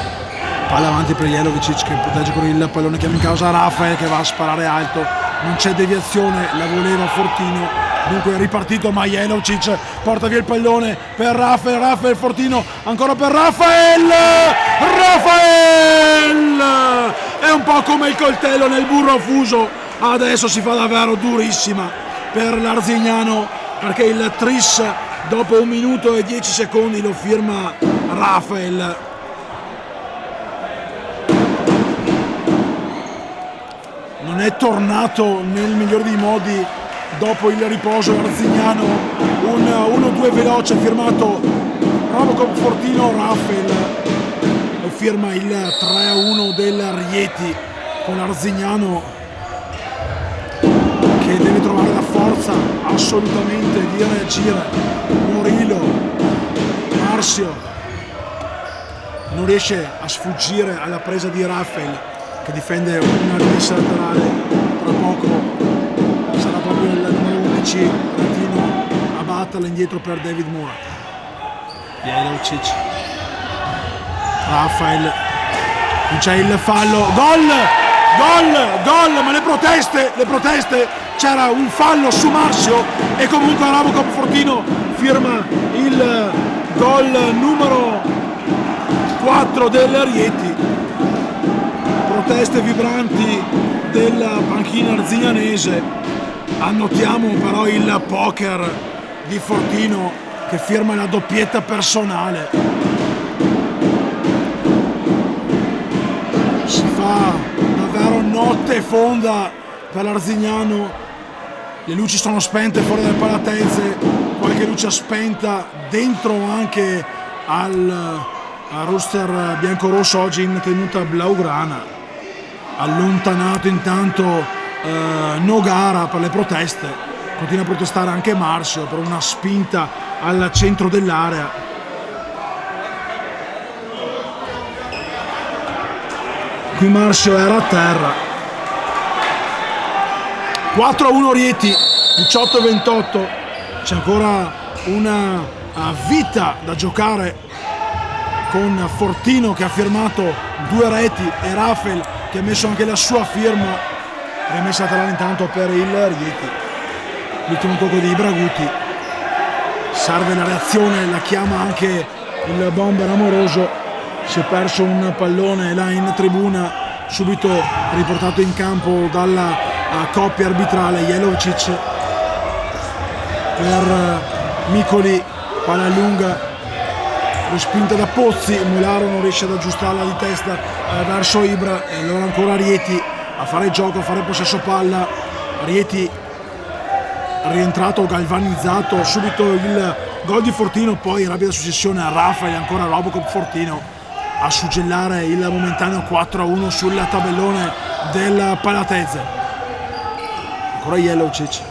palla avanti per Jelocic che protegge con il pallone, chiama in causa Rafael che va a sparare alto, non c'è deviazione, la voleva Fortino, dunque è ripartito ma Jelocic porta via il pallone per Rafael Fortino, ancora per Rafael è un po' come il coltello nel burro fuso, adesso si fa davvero durissima per l'Arzignano perché il tris dopo 1 minuto e 10 secondi lo firma Rafael. Non è tornato nel migliore dei modi dopo il riposo l'Arzignano, un 1-2 veloce firmato Robocop Fortino, Rafael e firma il 3-1 del Rieti con l'Arzignano che deve trovare la forza assolutamente di reagire. Morillo, Marzio non riesce a sfuggire alla presa di Rafael che difende una rimessa laterale, tra poco sarà proprio il numero 11 Latino a batterla indietro per David Moura. Jelocic, Rafael, non c'è il fallo, gol, ma le proteste, c'era un fallo su Marzio e comunque Robocop Fortino firma il gol numero 4 del Rieti. Proteste vibranti della panchina arzignanese, annotiamo però il poker di Fortino che firma la doppietta personale. Si fa davvero notte fonda per l'Arzignano, le luci sono spente fuori dal Palatese, qualche luce spenta dentro anche al roster biancorosso oggi in tenuta blaugrana. Allontanato intanto no gara per le proteste, continua a protestare anche Marcio per una spinta al centro dell'area. Qui Marcio era a terra. 4-1 Rieti, 18-28, c'è ancora una vita da giocare con Fortino che ha firmato 2 reti e Rafael che ha messo anche la sua firma, rimessa laterale intanto per il Rieti. L'ultimo tocco di Ibraguti, serve la reazione, la chiama anche il bomber Amoroso, si è perso un pallone là in tribuna, subito riportato in campo dalla coppia arbitrale. Jelovcic per Micoli, palla lunga, respinta da Pozzi, Molaro non riesce ad aggiustarla di testa verso Ibra e allora ancora Rieti a fare gioco, a fare possesso palla. Rieti rientrato galvanizzato, subito il gol di Fortino, poi rapida successione a Rafael, ancora Robocop Fortino a suggellare il momentaneo 4-1 sul tabellone del Palatese. Ancora Jelovcic,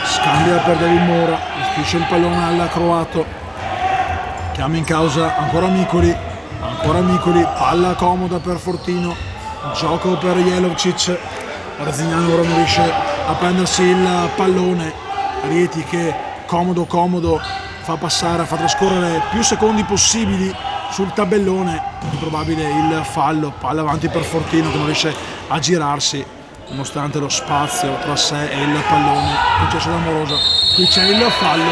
scambia per David Mora, restituisce il pallone al croato, chiama in causa ancora Micoli, palla comoda per Fortino, gioco per Jelovcic, Arzignano ora non riesce a prendersi il pallone. Rieti che comodo fa passare, fa trascorrere più secondi possibili sul tabellone, improbabile il fallo, palla avanti per Fortino che non riesce a girarsi nonostante lo spazio tra sé e il pallone concesso da Amoroso. Qui c'è il fallo,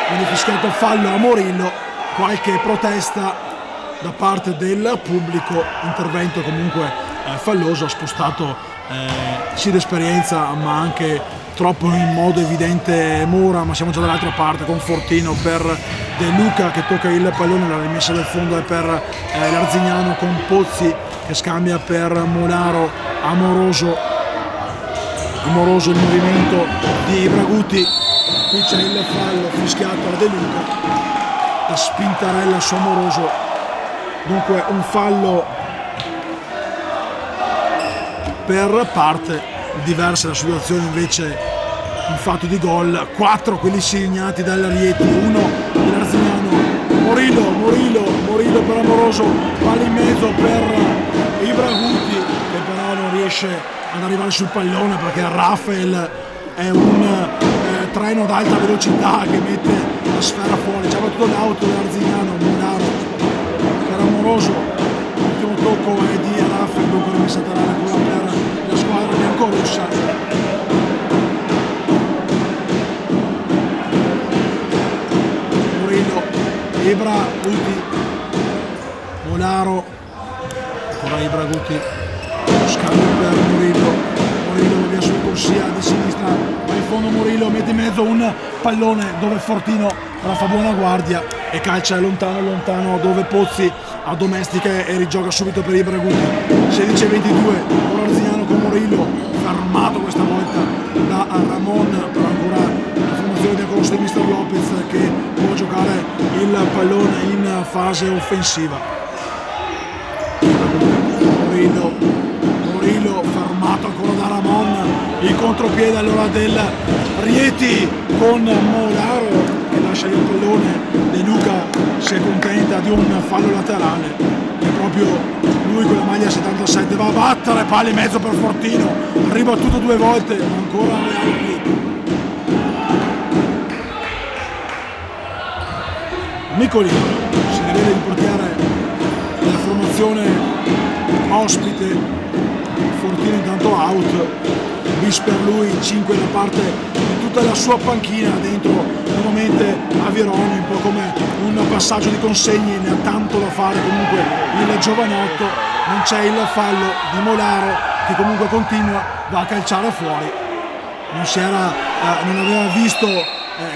quindi fischiato fallo a Morillo, qualche protesta da parte del pubblico, intervento comunque falloso, ha spostato sì d'esperienza ma anche troppo in modo evidente Mora, ma siamo già dall'altra parte con Fortino per De Luca che tocca il pallone, la rimessa del fondo è per l'Arzignano con Pozzi che scambia per Molaro, Amoroso il movimento di Ibraguti, qui c'è il fallo fischiato a De Luca, la spintarella su Amoroso, dunque un fallo per parte, diversa la situazione invece in fatto di gol. 4 quelli segnati dal Rieti, 1 dell'Arzignano. Morillo per Amoroso, palla in mezzo per Ibraguti che però non riesce ad arrivare sul pallone perché Rafael è un treno ad alta velocità che mette la sfera fuori. C'è battuto l'auto dell'Arzignano, Molaro per Amoroso, l'ultimo tocco è di Rafael, dunque rimessa laterale ancora per la squadra biancorossa. Ibraguti, Molaro, ancora Ibraguti, scambio per Morillo va via sulla corsia di sinistra, ma in fondo Morillo mette in mezzo un pallone dove Fortino fa buona guardia e calcia lontano dove Pozzi addomestica e rigioca subito per Ibraguti. 16-22, ora Arzignano con Morillo, fermato questa volta da Ramon, però ancora di accorso di Mister Lopez che può giocare il pallone in fase offensiva. Morillo fermato ancora da Ramon, il contropiede allora del Rieti con Molaro che lascia il pallone. De Luca si accontenta di un fallo laterale che proprio lui con la maglia 77 va a battere, palla in mezzo per Fortino, ribattuto 2 volte ma ancora Real Clip. Micoli si rivede il portiere della formazione ospite, Fortino intanto out, bis per lui, 5 da parte di tutta la sua panchina, dentro nuovamente Avironi, un po' come un passaggio di consegne, ne ha tanto da fare comunque il giovanotto. Non c'è il fallo di Molaro che comunque continua, va a calciare fuori, non aveva visto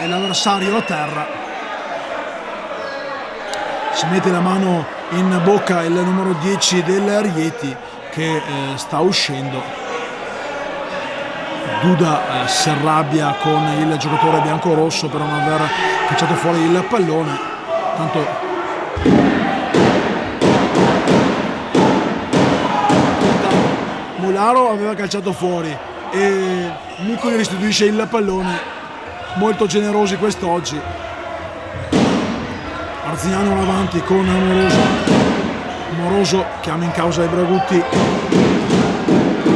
l'avversario a terra. Si mette la mano in bocca il numero 10 del Rieti che sta uscendo. Duda si arrabbia con il giocatore biancorosso per non aver cacciato fuori il pallone. Tanto Molaro aveva calciato fuori e Micoli restituisce il pallone, molto generosi quest'oggi. Arzignano va avanti con Amoroso chiama in causa Ibragutti,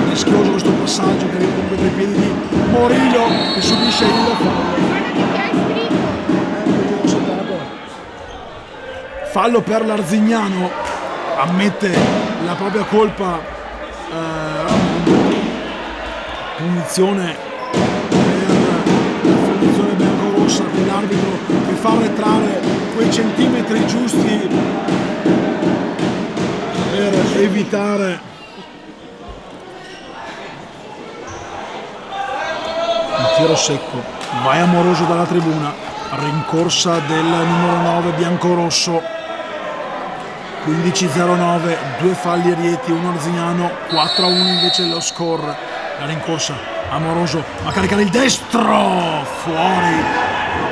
rischioso questo passaggio che arriva comunque tra i piedi di Morillo che subisce il fallo per l'Arzignano, ammette la propria colpa, punizione per la formazione biancorossa con l'arbitro che fa arretrare quei centimetri giusti per evitare un tiro secco. Vai Amoroso dalla tribuna, rincorsa del numero 9 biancorosso. 15-09, 2 falli Rieti, 1 Arzignano, 4-1 invece lo score. La rincorsa, Amoroso a caricare il destro, fuori,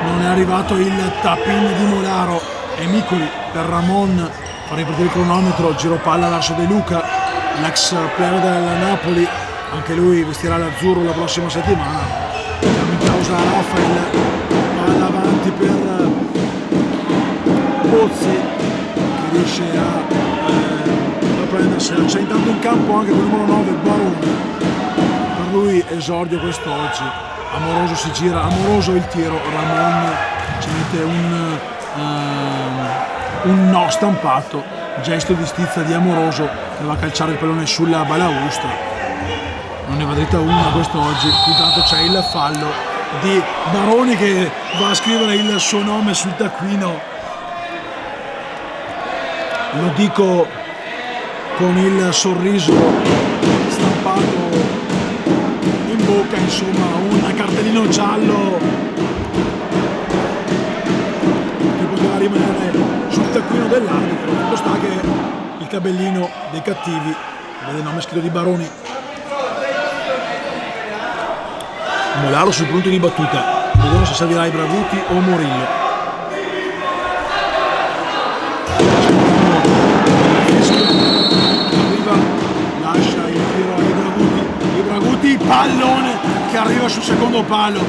non è arrivato il tap-in di Molaro e Micoli per Ramon, fa ripartire il cronometro, giro palla verso De Luca, l'ex player del Napoli, anche lui vestirà l'azzurro la prossima settimana. Siamo in causa Rafael, palla avanti per Pozzi, riesce a prendersela. C'è intanto in campo anche con il numero 9 Baroni, per lui esordio quest'oggi. Amoroso si gira, Amoroso il tiro, Ramon ci mette un no stampato, gesto di stizza di Amoroso che va a calciare il pallone sulla balaustra. Non ne va dritta una quest'oggi. Intanto c'è il fallo di Baroni che va a scrivere il suo nome sul taccuino. Lo dico con il sorriso stampato in bocca, insomma, un cartellino giallo che poteva rimanere sul taccuino dell'arbitro. Fatto sta che il tabellino dei cattivi vede il nome scritto di Baroni. Molaro sul punto di battuta, vediamo se servirà Ibragutti o Morillo. Lascia il tiro a Ibragutti, pallone che arriva sul secondo palo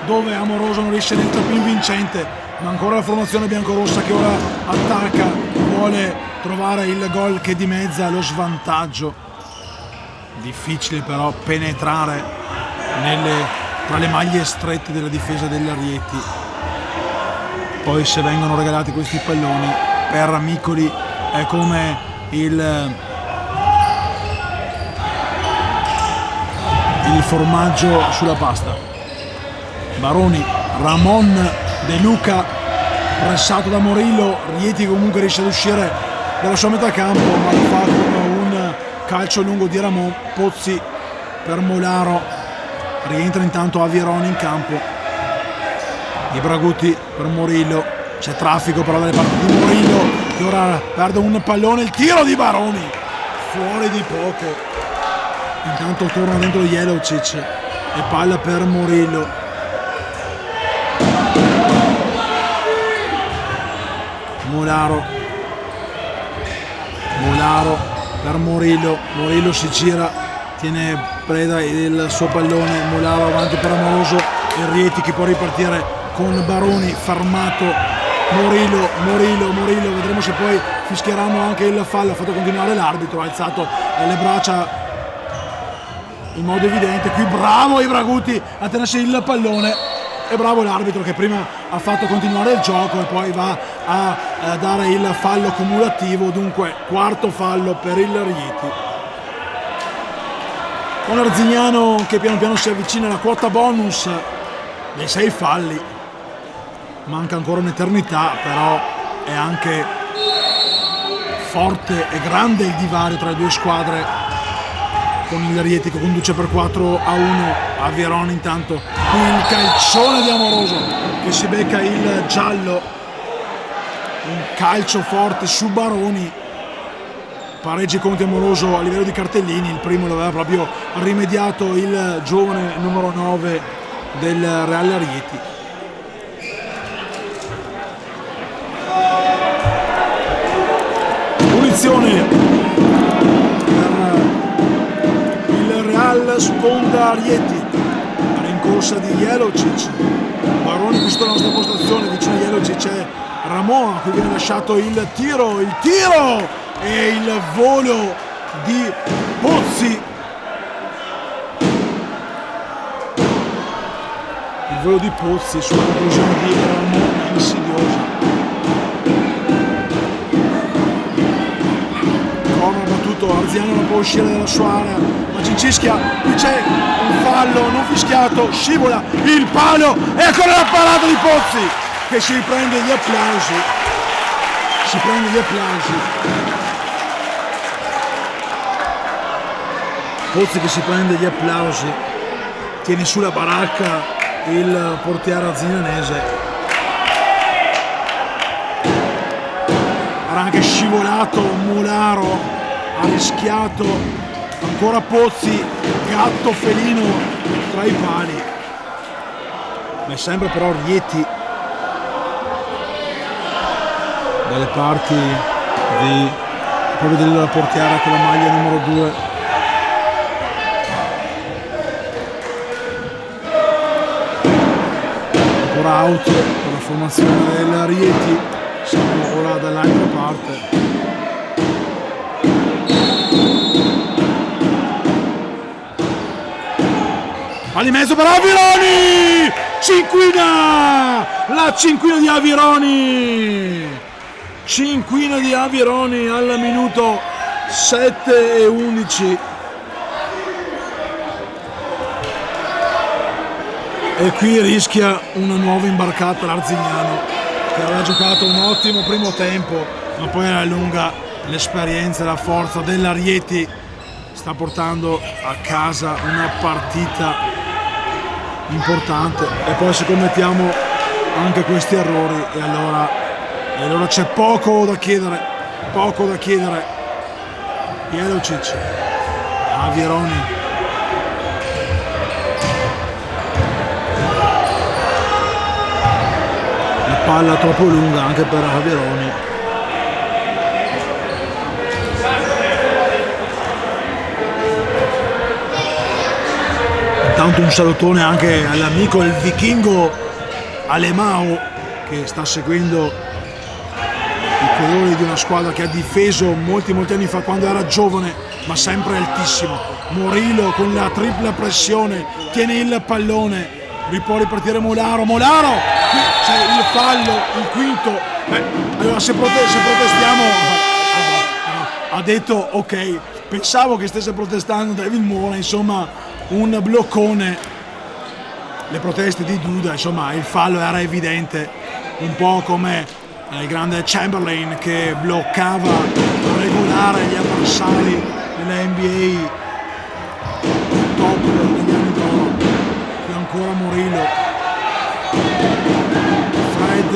dove Amoroso non riesce nel tap-in vincente, ma ancora la formazione biancorossa che ora attacca, vuole trovare il gol che dimezza lo svantaggio. Difficile però penetrare tra le maglie strette della difesa della Rieti. Poi se vengono regalati questi palloni per Micoli è come il formaggio sulla pasta. Baroni, Ramon, De Luca pressato da Morillo, Rieti comunque riesce ad uscire dalla sua metà campo, ma lo fa con un calcio lungo di Ramon. Pozzi per Molaro, rientra intanto Avieroni in campo. Ibragutti per Morillo, c'è traffico però dalle parti di Morillo che ora perde un pallone, il tiro di Baroni fuori di poco. Intanto torna dentro Jelocic e palla per Morillo. Molaro per Morillo si gira, tiene preda del suo pallone. Molaro avanti per Amoroso e Rieti che può ripartire con Baroni, fermato Morillo, vedremo se poi fischieranno anche il fallo. Ha fatto continuare l'arbitro, ha alzato le braccia in modo evidente. Qui bravo Ibragutti a tenersi il pallone e bravo l'arbitro che prima ha fatto continuare il gioco e poi va a dare il fallo cumulativo. Dunque quarto fallo per il Rieti, con Arzignano che piano piano si avvicina alla quota bonus dei 6 falli. Manca ancora un'eternità, però è anche forte e grande il divario tra le due squadre, con il Rieti che conduce per 4-1. Avieroni intanto, qui il calcione di Amoroso che si becca il giallo, un calcio forte su Baroni. Pareggi i conti Amoroso a livello di cartellini, il primo lo aveva proprio rimediato il giovane numero 9 del Real Rieti. Punizione per il sponda Rieti, rincorsa di Jelocic, Baroni questa è la nostra postazione, vicino a Jelocic c'è Ramon, a cui viene lasciato il tiro e il volo di Pozzi. Il volo di Pozzi sulla conclusione di Ramon insidiosa. Corner battuto, Arziano non può uscire dalla sua area, ma Cincischia, qui c'è un fallo non fischiato, scivola il palo e ancora la parata di Pozzi che si riprende gli applausi. Pozzi che si prende gli applausi, tiene sulla baracca il portiere arzignanese. Era anche scivolato Molaro, ha rischiato ancora Pozzi, gatto felino tra i pali, ma è sempre però Rieti dalle parti proprio del portiere con la maglia numero 2. Ancora out per la formazione del Rieti, siamo ora dall'altra parte. Palla in mezzo per Avironi! Cinquina! La cinquina di Avironi! Cinquina di Avironi al minuto 7:11. E qui rischia una nuova imbarcata l'Arzignano, che aveva giocato un ottimo primo tempo, ma poi alla lunga l'esperienza e la forza della Rieti sta portando a casa una partita importante. E poi se commettiamo anche questi errori e allora c'è poco da chiedere. Jelocic, Avironi. Palla troppo lunga anche per Avironi. Intanto un salutone anche all'amico il vichingo Alemao, che sta seguendo i colori di una squadra che ha difeso molti anni fa quando era giovane, ma sempre altissimo. Morilo con la tripla pressione tiene il pallone, può ripartire Molaro, qui c'è il fallo, il quinto. Allora se protestiamo, ha detto ok, pensavo che stesse protestando David Moura, insomma un bloccone. Le proteste di Duda, insomma il fallo era evidente, un po' come il grande Chamberlain che bloccava regolare gli avversari nella NBA top degli anni d'oro. Qui ancora Morilo, Fred,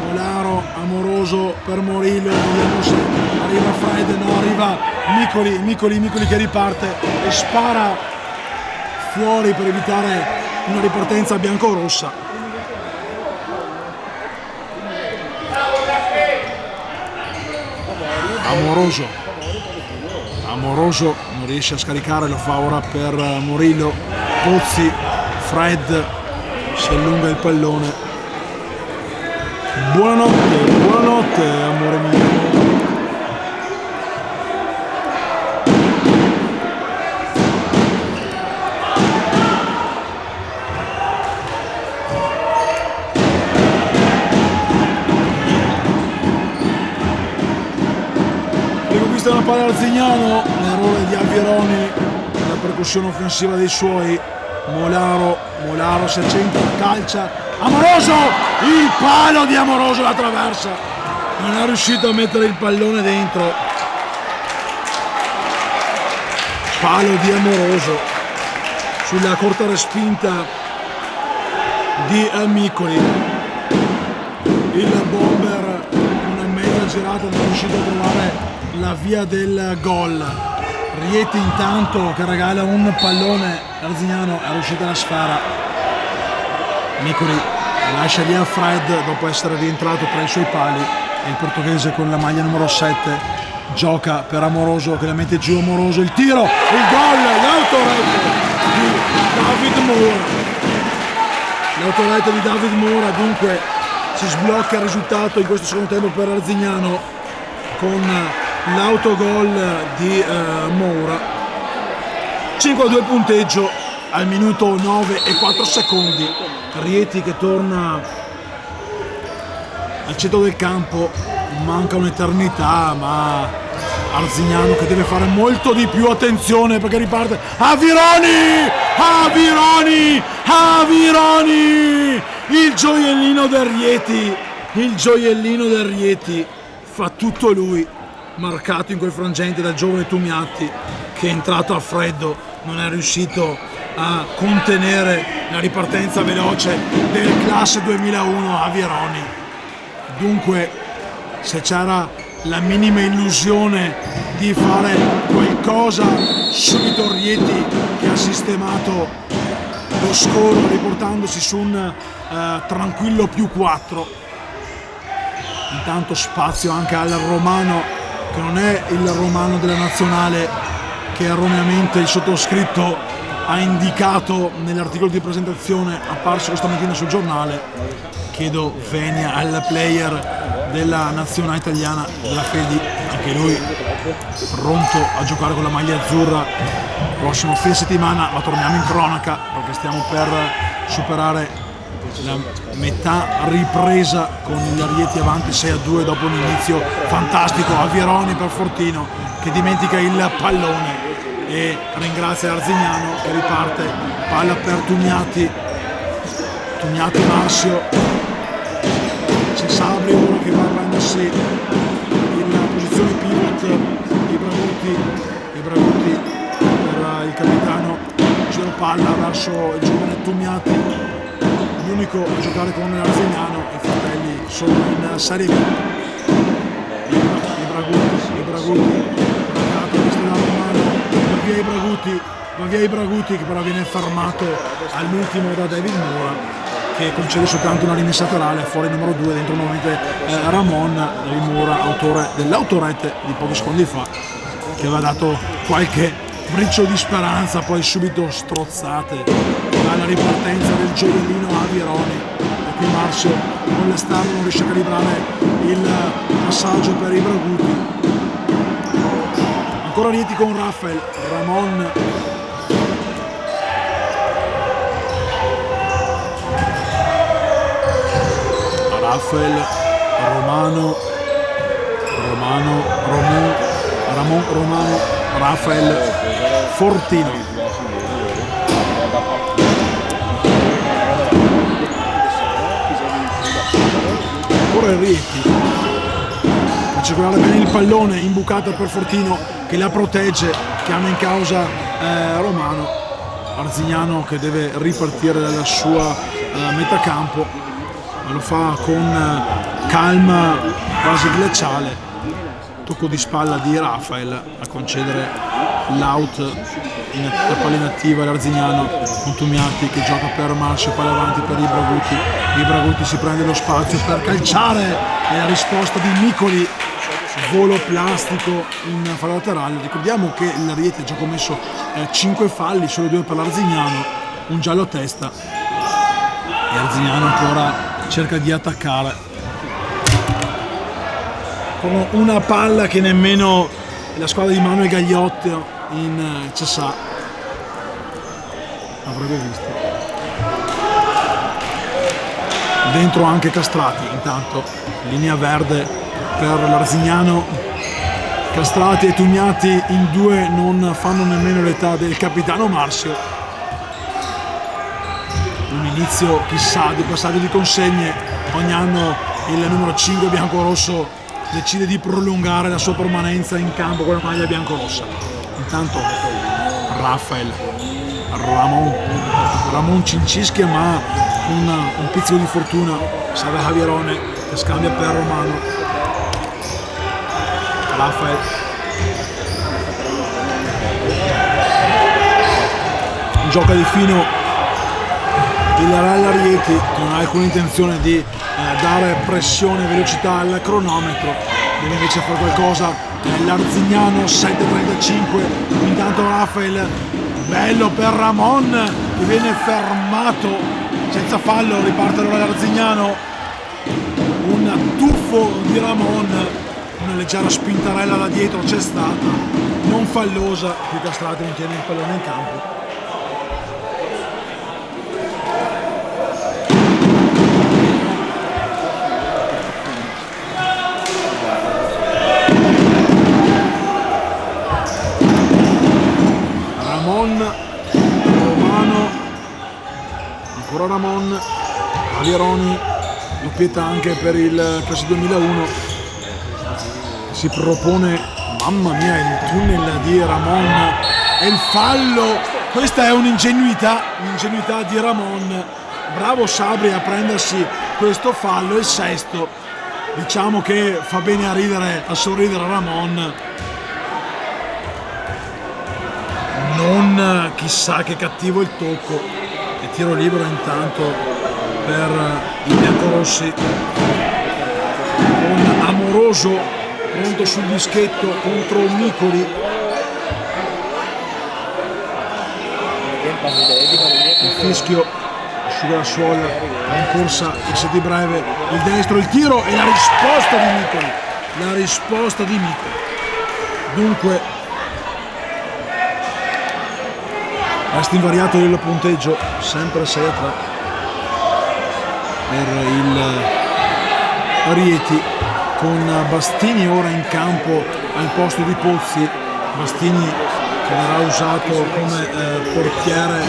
Molaro, Amoroso per Morilo, vediamo se arriva Fred, no, arriva Micoli che riparte e spara fuori per evitare una ripartenza biancorossa. Amoroso non riesce a scaricare, lo fa ora per Morilo. Pozzi, Fred si allunga il pallone. Buonanotte amore mio. Riconquista la palla Arzignano, l'errore di Avironi, la percussione offensiva dei suoi. Molaro si accentra, calcia, Amoroso, il palo di Amoroso, la traversa, non è riuscito a mettere il pallone dentro. Palo di Amoroso sulla corta respinta di Micoli. Il bomber con una mezza girata non è riuscito a trovare la via del gol. Rieti intanto che regala un pallone, Arzignano è riuscita la sfera. Micoli lascia lì a Fred dopo essere rientrato tra i suoi pali e il portoghese con la maglia numero 7 gioca per Amoroso che la mette giù. Amoroso, il tiro, il gol, l'autorete di David Moura. L'autorete di David Moura, dunque si sblocca il risultato in questo secondo tempo per Arzignano con l'autogol di Moura. 5-2 punteggio al minuto 9 e 4 secondi. Rieti che torna al centro del campo, manca un'eternità, ma Arzignano che deve fare molto di più, attenzione perché riparte Avironi! Avironi! Avironi! Il gioiellino del Rieti fa tutto lui, marcato in quel frangente dal giovane Tumiatti che è entrato a freddo, non è riuscito a contenere la ripartenza veloce del classe 2001 Avironi. Dunque, se c'era la minima illusione di fare qualcosa, subito Rieti che ha sistemato lo score riportandosi su un tranquillo +4. Intanto spazio anche al Romano, che non è il Romano della nazionale che erroneamente il sottoscritto ha indicato nell'articolo di presentazione apparso questa mattina sul giornale. Chiedo venia al player della nazionale italiana, della Fedi, anche lui pronto a giocare con la maglia azzurra prossimo fine settimana, ma torniamo in cronaca perché stiamo per superare la metà ripresa con il Rieti avanti 6-2 dopo un inizio fantastico. Avironi per Fortino che dimentica il pallone e ringrazia Arzignano che riparte, palla per Tumiatti Marsio, c'è Sabri ora che va a prendersi in posizione pivot, i Braguti per il capitano, giro palla verso il giovane Tumiatti, l'unico a giocare con Arzignano, i fratelli sono in Serie B. I Braguti, va via i Braguti che però viene fermato all'ultimo da David Moura che concede soltanto una rimessa laterale, fuori il numero 2, dentro nuovamente Ramon Moura, autore dell'autorete di pochi secondi fa, che aveva dato qualche briccio di speranza, poi subito strozzate dalla ripartenza del gioiellino Avironi. E qui Marsio con l'esterno non riesce a calibrare il passaggio per i Braguti. Ancora Rieti con Rafael, Ramon Romano, Rafael Fortino. Ancora il Rieti, fa circolare bene il pallone, imbucata per Fortino che la protegge, chiama in causa Romano. Arzignano che deve ripartire dalla sua metacampo, ma lo fa con calma quasi glaciale. Tocco di spalla di Rafael a concedere l'out, la palla inattiva l'Arzignano con Tumiatti che gioca per Marsio, palla avanti per i Braguti si prende lo spazio per calciare e la risposta di Nicoli, volo plastico in fallo laterale. Ricordiamo che il Rieti ha già commesso 5 falli, solo 2 per l'Arzignano, un giallo a testa e Arzignano ancora cerca di attaccare con una palla che nemmeno la squadra di Manuel Gagliotto in Cesà avrebbe visto. Dentro anche Castrati, intanto linea verde per l'Arzignano. Castrati e Tumiatti in due non fanno nemmeno l'età del capitano Marsio. Un inizio chissà di passaggio di consegne, ogni anno il numero 5 biancorosso decide di prolungare la sua permanenza in campo con la maglia biancorossa. Intanto Rafael Ramon Cincischia, ma con un pizzico di fortuna serve Javierone che scambia per Romano. Rafael gioca di fino il Real Rieti non ha alcuna intenzione di dare pressione e velocità al cronometro, deve invece fare qualcosa l'Arzignano. 7:35, intanto Rafael, bello per Ramon che viene fermato senza fallo, riparte allora l'Arzignano, un tuffo di Ramon, una leggera spintarella da dietro c'è stata, non fallosa, qui Castrati non tiene il pallone in campo. Romano, ancora Ramon, Avieroni, doppietta anche per il classe 2001, si propone, mamma mia, il tunnel di Ramon e il fallo, questa è un'ingenuità di Ramon, bravo Sabri a prendersi questo fallo, il sesto, diciamo che fa bene a sorridere Ramon. Non chissà che cattivo il tocco, e tiro libero intanto per i biancorossi con Amoroso pronto sul dischetto contro Micoli. Il fischio asciuga la suola, in corsa il set di breve, il destro, il tiro e la risposta di Micoli. Dunque resta invariato il punteggio, sempre 6-3 per il Rieti, con Bastini ora in campo al posto di Pozzi. Bastini che verrà usato come portiere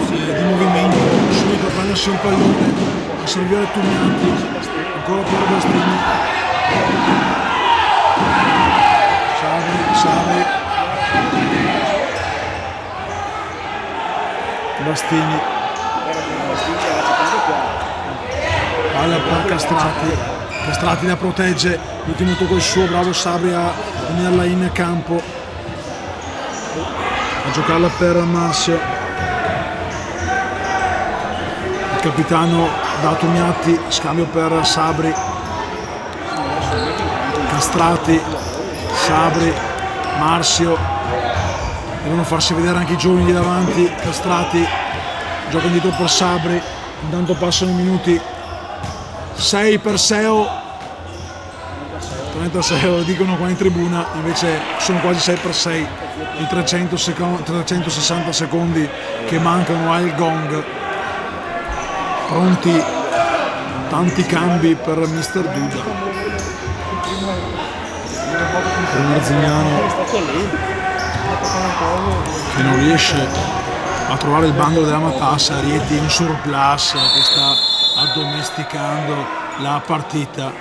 di movimento, subito a prendersi un pallone, a servire Tugnanti, ancora per Bastini, Sabri, Bastini, palla per Castrati la protegge, l'ultimo tocco il suo, bravo Sabri a tenerla in campo, a giocarla per Marsio, il capitano da Tomiatti, scambio per Sabri, Castrati, Sabri, Marsio. Devono farsi vedere anche i giovani di davanti. Castrati gioca indietro per Sabri, intanto passano i minuti. 6 per Seo, 36 dicono qua in tribuna, invece sono quasi 6 per 6 i 360 secondi che mancano al gong. Pronti tanti cambi per Mister Duda. Per Marzignano che non riesce a trovare il bando della matassa, Rieti in surplus che sta addomesticando la partita.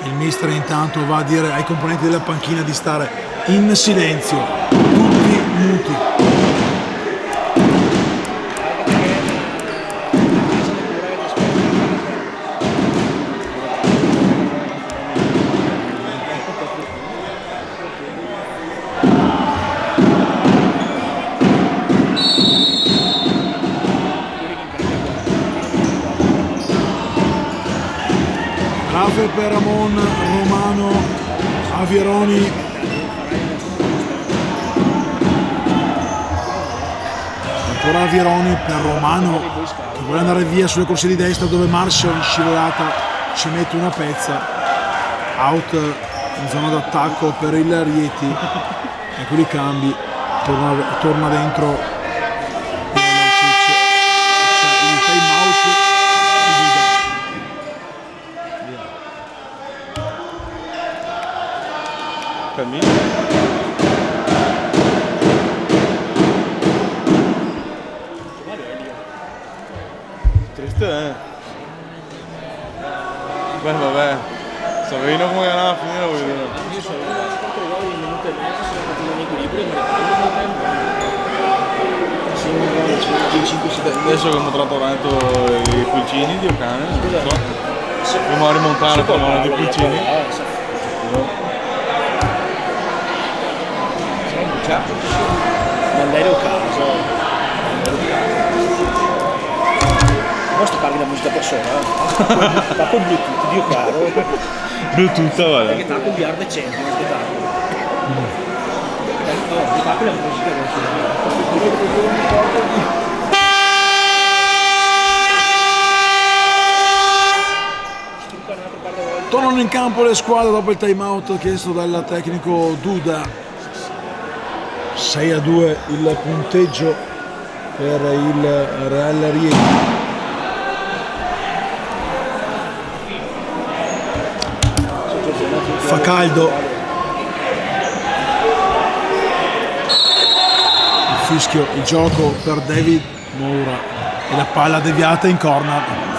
Il mister intanto va a dire ai componenti della panchina di stare in silenzio, tutti muti. Per Ramon, Romano, Avieroni, ancora Avieroni per Romano che vuole andare via sulle corsie di destra dove Marsio in scivolata ci mette una pezza, out in zona d'attacco per il Rieti, ecco i cambi, torna dentro il time out. Cammino. Triste, Beh, vabbè. Sapevo come andava a finire, voglio dire. Io sono 4 gol in minuto e mezzo, sono partito in equilibrio e Adesso che abbiamo trattato i pulcini di Ocane, non so. Dobbiamo a rimontare per mano di pulcini. Mandare a casa. posso carichi la musica da sola, tappo il Bluetooth, ti dico caro, Bluetooth, guarda. perché tappo il VR decente, uno spettacolo. No, tappo la musica da sola. Tornano in campo le squadre dopo il time out chiesto dal tecnico Duda. 6-2 il punteggio per il Real Rieti. Fa caldo. Il fischio, il gioco per David Moura e la palla deviata in corner.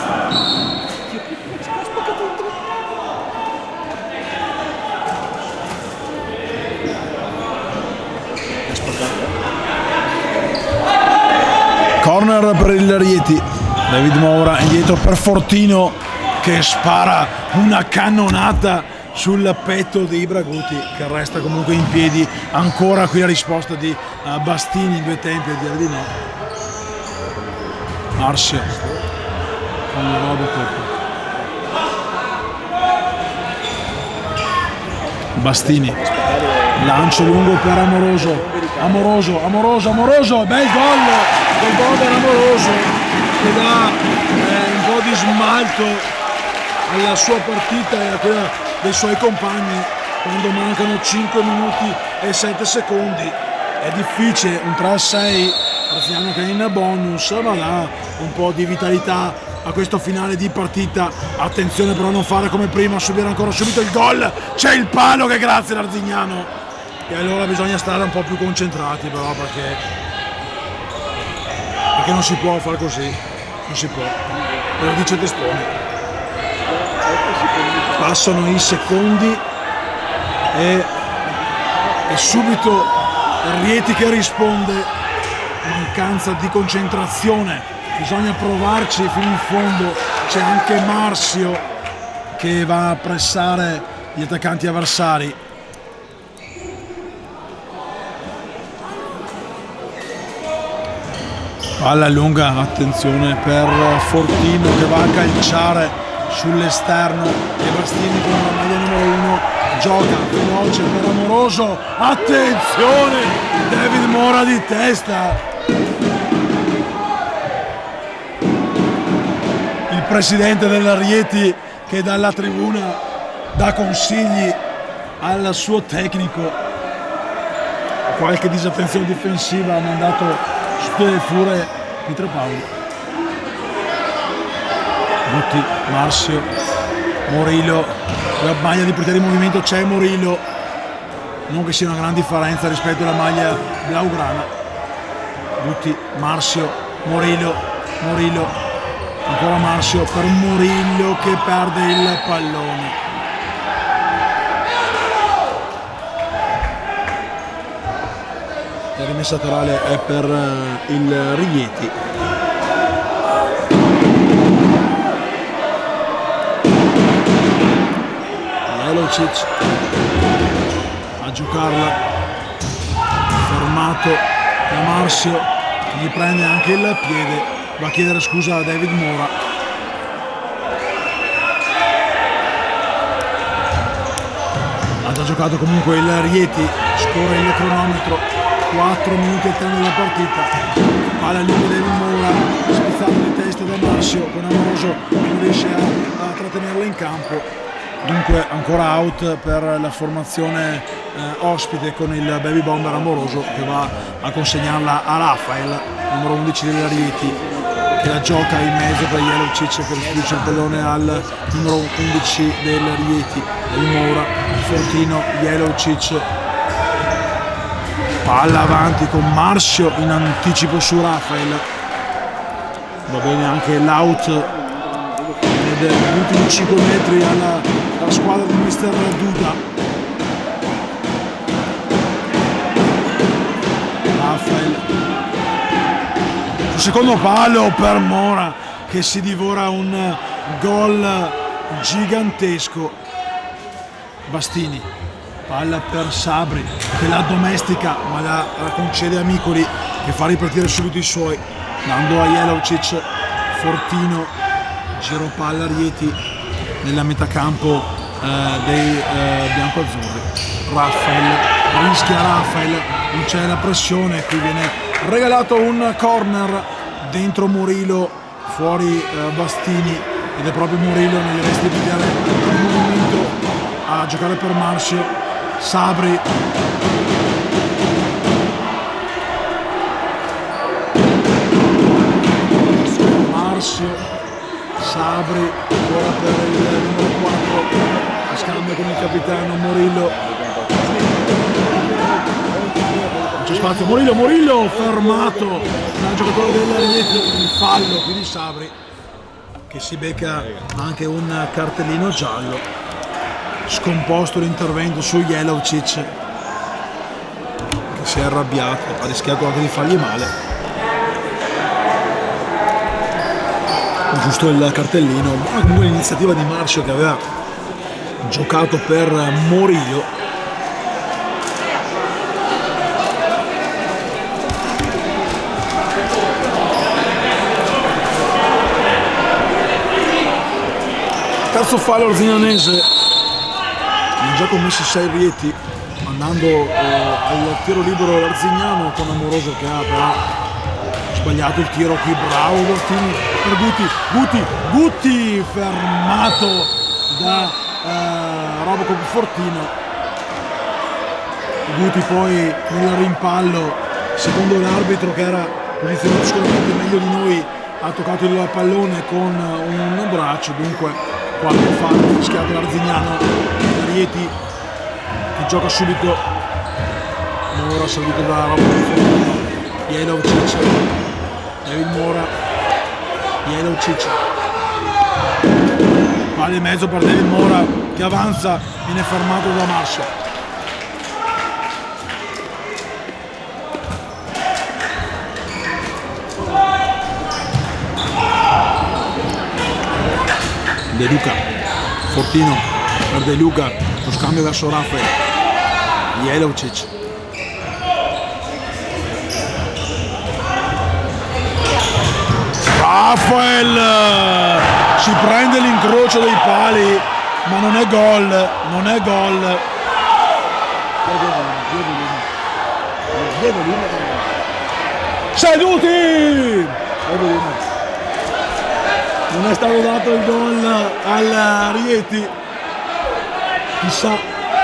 Corner per il Rieti. David Moura indietro per Fortino che spara una cannonata sul petto di Ibraguti, che resta comunque in piedi. Ancora qui la risposta di Bastini in due tempi a dire di no. Marzio con il Robocop. Bastini, lancio lungo per Amoroso, bel gol del Bober Amoroso che dà un po' di smalto alla sua partita e a quella dei suoi compagni quando mancano 5 minuti e 7 secondi. È difficile, un 3-6, Graziano che è in bonus, ma dà un po' di vitalità a questo finale di partita. Attenzione però a non fare come prima, a subire ancora subito il gol. C'è il palo che grazie l'Arzignano, e allora bisogna stare un po' più concentrati però, perché non si può fare così, non si può, me lo dice Testoni. Passano i secondi e subito Rieti che risponde. Mancanza di concentrazione, bisogna provarci fino in fondo. C'è anche Marzio che va a pressare gli attaccanti avversari. Palla lunga, attenzione per Fortino che va a calciare sull'esterno e Bastini con la maglia numero 1 gioca veloce per Amoroso. Attenzione, David Moura di testa. Il presidente della Rieti che dalla tribuna dà consigli al suo tecnico. Qualche disattenzione difensiva ha mandato su le fure Pietro Paolo. Butti, Marzio, Morillo, la maglia di portiere in movimento, c'è Morillo, non che sia una gran differenza rispetto alla maglia blaugrana. Butti, Marzio, Morillo, ancora Marzio per Morillo che perde il pallone. La rimessa laterale è per il Rieti. Jelocic a giocarla, fermato da Marzio che gli prende anche il piede, va a chiedere scusa a David Moura. Ha già giocato comunque il Rieti, scorre il cronometro, 4 minuti al termine della partita. Palla lunga David Moura, spezzato di testa da Marzio, con Amoroso non riesce a trattenerla in campo. Dunque ancora out per la formazione ospite con il Baby Bomber Amoroso che va a consegnarla a Rafael, numero 11 della Rieti, che la gioca in mezzo per Jelocic che restituisce il pallone al numero 11 del Rieti. David Moura, Fortino, Jelocic. Palla avanti con Marzio in anticipo su Rafael. Va bene anche l'out negli ultimi 5 metri alla squadra di mister Duda. Rafael. Sul secondo palo per Moura che si divora un gol gigantesco. Bastini. Palla per Sabri che la domestica ma la concede a Micoli che fa ripartire subito i suoi, dando a Jelocic. Fortino, giro palla Rieti nella metacampo dei biancoazzurri. Rafael, non c'è la pressione, qui viene regalato un corner dentro Murillo, fuori Bastini, ed è proprio Murillo nelle vesti di pigliare il movimento a giocare per Marcio. Sabri, Sabri ancora per il numero 4, scambio con il capitano Murillo, non c'è spazio, Murillo fermato dal giocatore del Rieti, il fallo qui di Sabri che si becca anche un cartellino giallo. Scomposto l'intervento su Jelovcic che si è arrabbiato, ha rischiato anche di fargli male. Giusto il cartellino, ma comunque l'iniziativa di Marcio che aveva giocato per Murillo. Terzo fallo arzignanese, ha già commesso 6 Rieti, andando al tiro libero l'Arzignano con Amoroso che ha però sbagliato il tiro. Qui bravo Bertini per Guti fermato da Robocop Fortino. Guti poi nel rimpallo, secondo l'arbitro che era posizionato sicuramente meglio di noi, ha toccato il pallone con un braccio, dunque quando fa fischiato l'Arzignano. Rieti che gioca subito, Mora servito da Robocop Fortino. Jelovcic, David Mora, Jelovcic, palla in mezzo per David Mora che avanza, viene fermato da Marcio. De Luca, Fortino per De Luca, lo scambio verso Rafael, Jelovcic. Rafael si prende l'incrocio dei pali, ma non è gol, Seduti! Non è stato dato il gol al Rieti, chissà,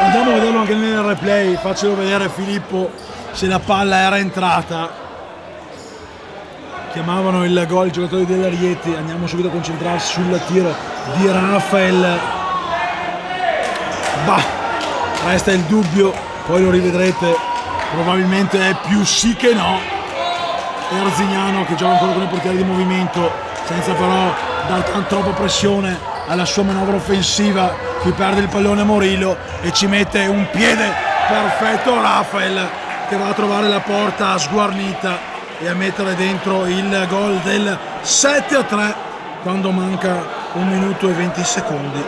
andiamo a vederlo anche nel replay, faccelo vedere Filippo se la palla era entrata. Chiamavano il gol i giocatori della Rieti, andiamo subito a concentrarsi sul tiro di Rafael. Resta il dubbio, poi lo rivedrete, probabilmente è più sì che no. E Arzignano che gioca ancora con i portieri di movimento, senza però dare troppa pressione alla sua manovra offensiva. Qui perde il pallone Murillo e ci mette un piede perfetto Rafael che va a trovare la porta sguarnita e a mettere dentro il gol del 7-3 quando manca 1 minuto e 20 secondi.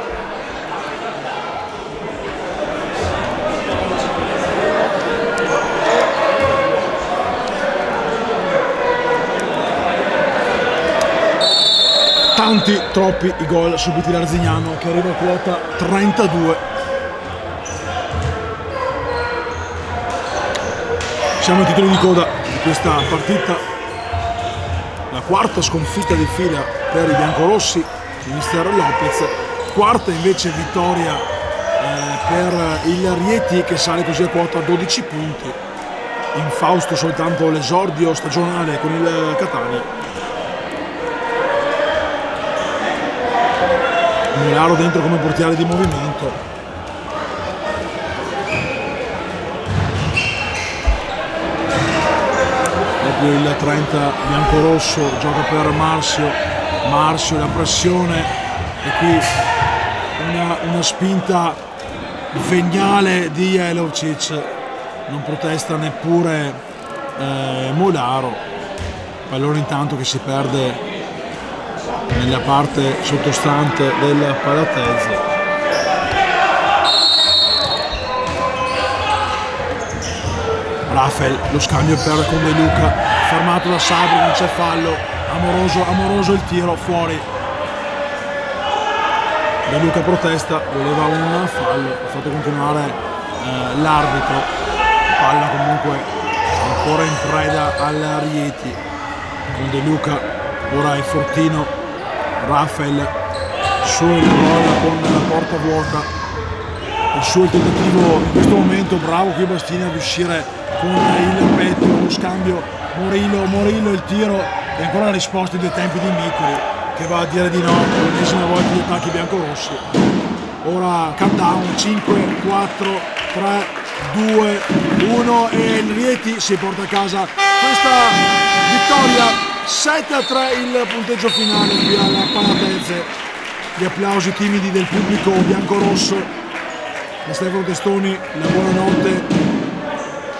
Troppi i gol subiti da Arzignano che arriva a quota 32. Siamo ai titoli di coda di questa partita, la quarta sconfitta di fila per i biancorossi di Mister Lopez, quarta invece vittoria per il Rieti che sale così a quota 12 punti. Infausto soltanto l'esordio stagionale con il Catania. Milano dentro come portiere di movimento. Proprio il 30 biancorosso gioca per Marcio, la pressione e qui una spinta veniale di Jelovcic, non protesta neppure Molaro. Pallone intanto che si perde nella parte sottostante del Palatese. Rafael, lo scambio per con De Luca, fermato da Sabri, non c'è fallo, Amoroso il tiro fuori. De Luca protesta, voleva un fallo, ha fatto continuare l'arbitro. Palla comunque ancora in preda al Rieti con De Luca, ora è Fortino, Rafael sul gol con la porta vuota. Il suo tentativo in questo momento, bravo qui Bastini a riuscire con il petto, lo scambio, Morillo il tiro e ancora la risposta in due tempi di Micoli che va a dire di no per l'ennesima volta gli attacchi biancorossi. Ora countdown, 5, 4, 3, 2, 1 e il Rieti si porta a casa questa vittoria 7-3, il punteggio finale qui alla Palatese. Gli applausi timidi del pubblico biancorosso. Da Stefano Testoni la buonanotte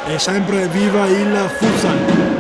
e sempre viva il futsal!